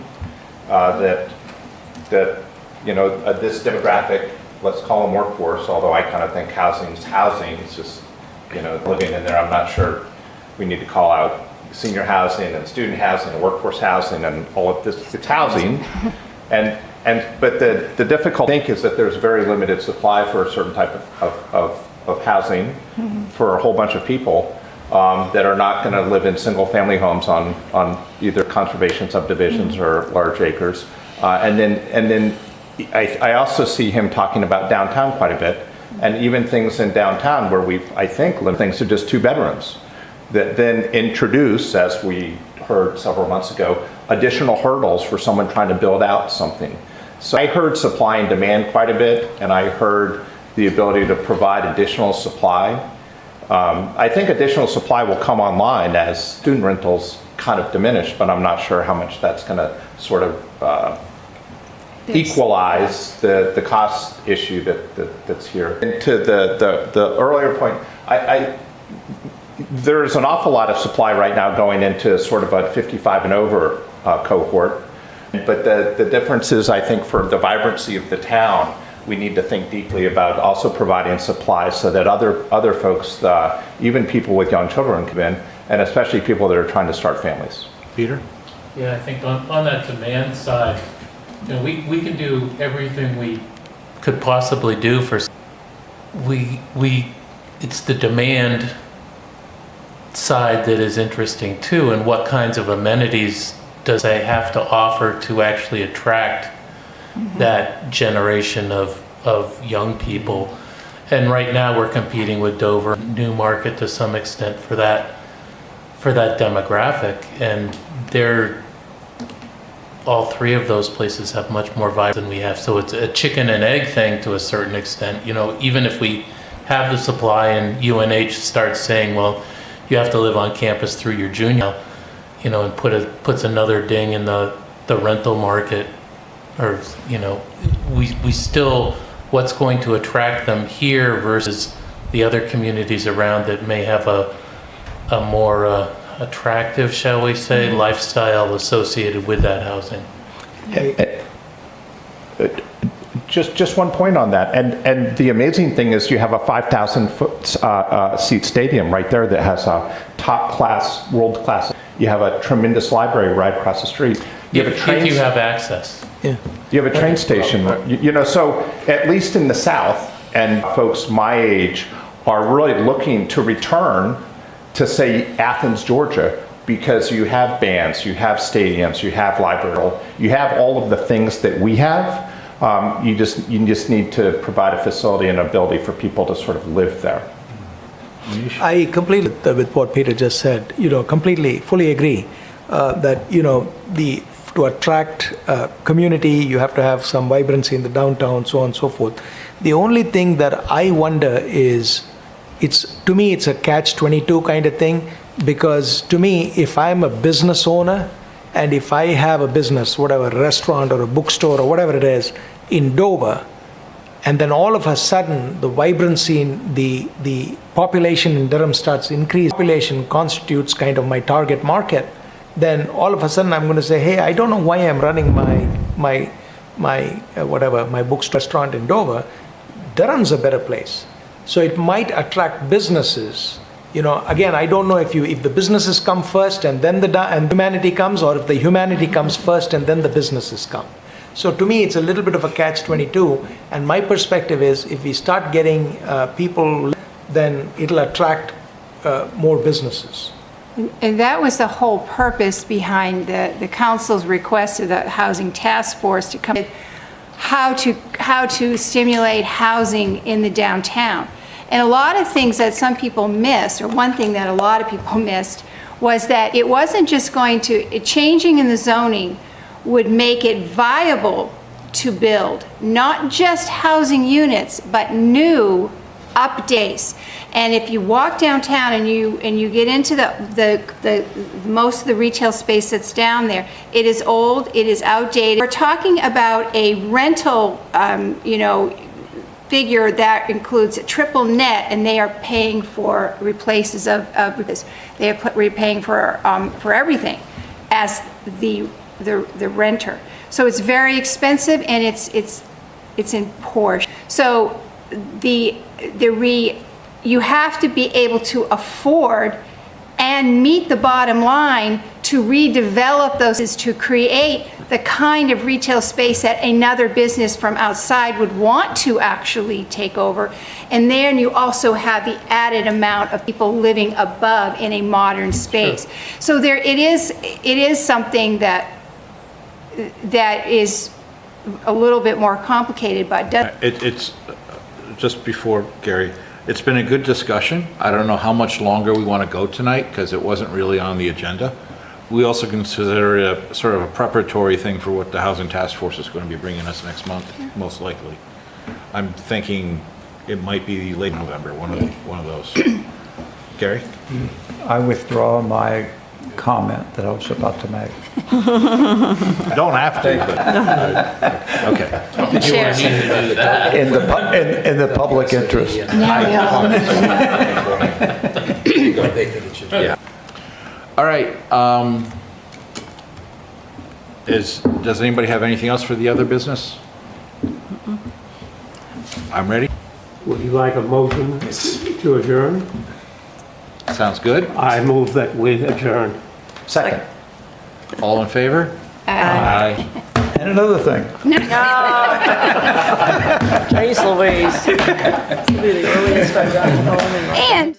this demographic, let's call them workforce, although I kind of think housing's housing, it's just, living in there. I'm not sure we need to call out senior housing and student housing and workforce housing and all of this. It's housing, but the difficult thing is that there's very limited supply for a certain type of housing for a whole bunch of people that are not going to live in single-family homes on either conservation subdivisions or large acres. And then I also see him talking about downtown quite a bit, and even things in downtown where I think, limit things to just 2 bedrooms. That then introduce, as we heard several months ago, additional hurdles for someone trying to build out something. So I heard supply and demand quite a bit, and I heard the ability to provide additional supply. I think additional supply will come online as student rentals kind of diminish, but I'm not sure how much that's going to sort of equalize the cost issue that's here. And to the earlier point, there's an awful lot of supply right now going into sort of a 55 and over cohort. But the difference is, I think, for the vibrancy of the town, we need to think deeply about also providing supply so that other folks, even people with young children, come in, and especially people that are trying to start families. Peter? Yeah, I think on that demand side, you know, we can do everything we could possibly do for. It's the demand side that is interesting too, and what kinds of amenities does they have to offer to actually attract that generation of young people. And right now we're competing with Dover, Newmarket to some extent for that demographic, and all three of those places have much more vibe than we have. So it's a chicken and egg thing to a certain extent. You know, even if we have the supply and UNH starts saying, well, you have to live on campus through your junior, you know, and puts another ding in the rental market, or, you know, we still, what's going to attract them here versus the other communities around that may have a more attractive, shall we say, lifestyle associated with that housing. Just one point on that, and the amazing thing is you have a 5,000 seat stadium right there that has a top class, world class. You have a tremendous library right across the street. You have a train. If you have access. Yeah. You have a train station. You know, so at least in the South, and folks my age are really looking to return to, say, Athens, Georgia, because you have bands, you have stadiums, you have library, you have all of the things that we have. You just need to provide a facility and ability for people to sort of live there. I completely, with what Peter just said, you know, fully agree that, you know, to attract community, you have to have some vibrancy in the downtown, so on and so forth. The only thing that I wonder is, to me, it's a catch-22 kind of thing, because to me, if I'm a business owner, and if I have a business, whatever, restaurant or a bookstore or whatever it is, in Dover, and then all of a sudden the vibrancy in the population in Durham starts increasing, population constitutes kind of my target market, then all of a sudden I'm going to say, hey, I don't know why I'm running my bookstore restaurant in Dover. Durham's a better place. So it might attract businesses. You know, again, I don't know if the businesses come first and then and humanity comes, or if the humanity comes first and then the businesses come. So to me, it's a little bit of a catch-22. And my perspective is, if we start getting people, then it'll attract more businesses. And that was the whole purpose behind the council's request to the Housing Task Force to come with how to stimulate housing in the downtown. And a lot of things that some people missed, or one thing that a lot of people missed, was that it wasn't just changing in the zoning would make it viable to build, not just housing units, but new updates. And if you walk downtown and you get into the most of the retail space that's down there, it is old, it is outdated. We're talking about a rental, figure that includes a triple net, and they are paying for replaces of this. They are paying for everything as the renter. So it's very expensive, and it's in Porsche. So you have to be able to afford and meet the bottom line to redevelop those, to create the kind of retail space that another business from outside would want to actually take over. And then you also have the added amount of people living above in a modern space. Sure. So it is something that is a little bit more complicated, but it's just before Gary. It's been a good discussion. I don't know how much longer we want to go tonight, because it wasn't really on the agenda. we also consider it a sort of a preparatory thing for what the Housing Task Force is going to be bringing us next month, most likely. I'm thinking it might be late November, one of those. Gary? I withdraw my comment that I was about to make. You don't have to, but, okay. In the public interest. Yeah. All right, does anybody have anything else for the other business? I'm ready. Would you like a motion to adjourn? Sounds good. I move that we adjourn. Second. All in favor? Aye. And another thing. Jeez Louise. This will be the earliest I've gotten home in. And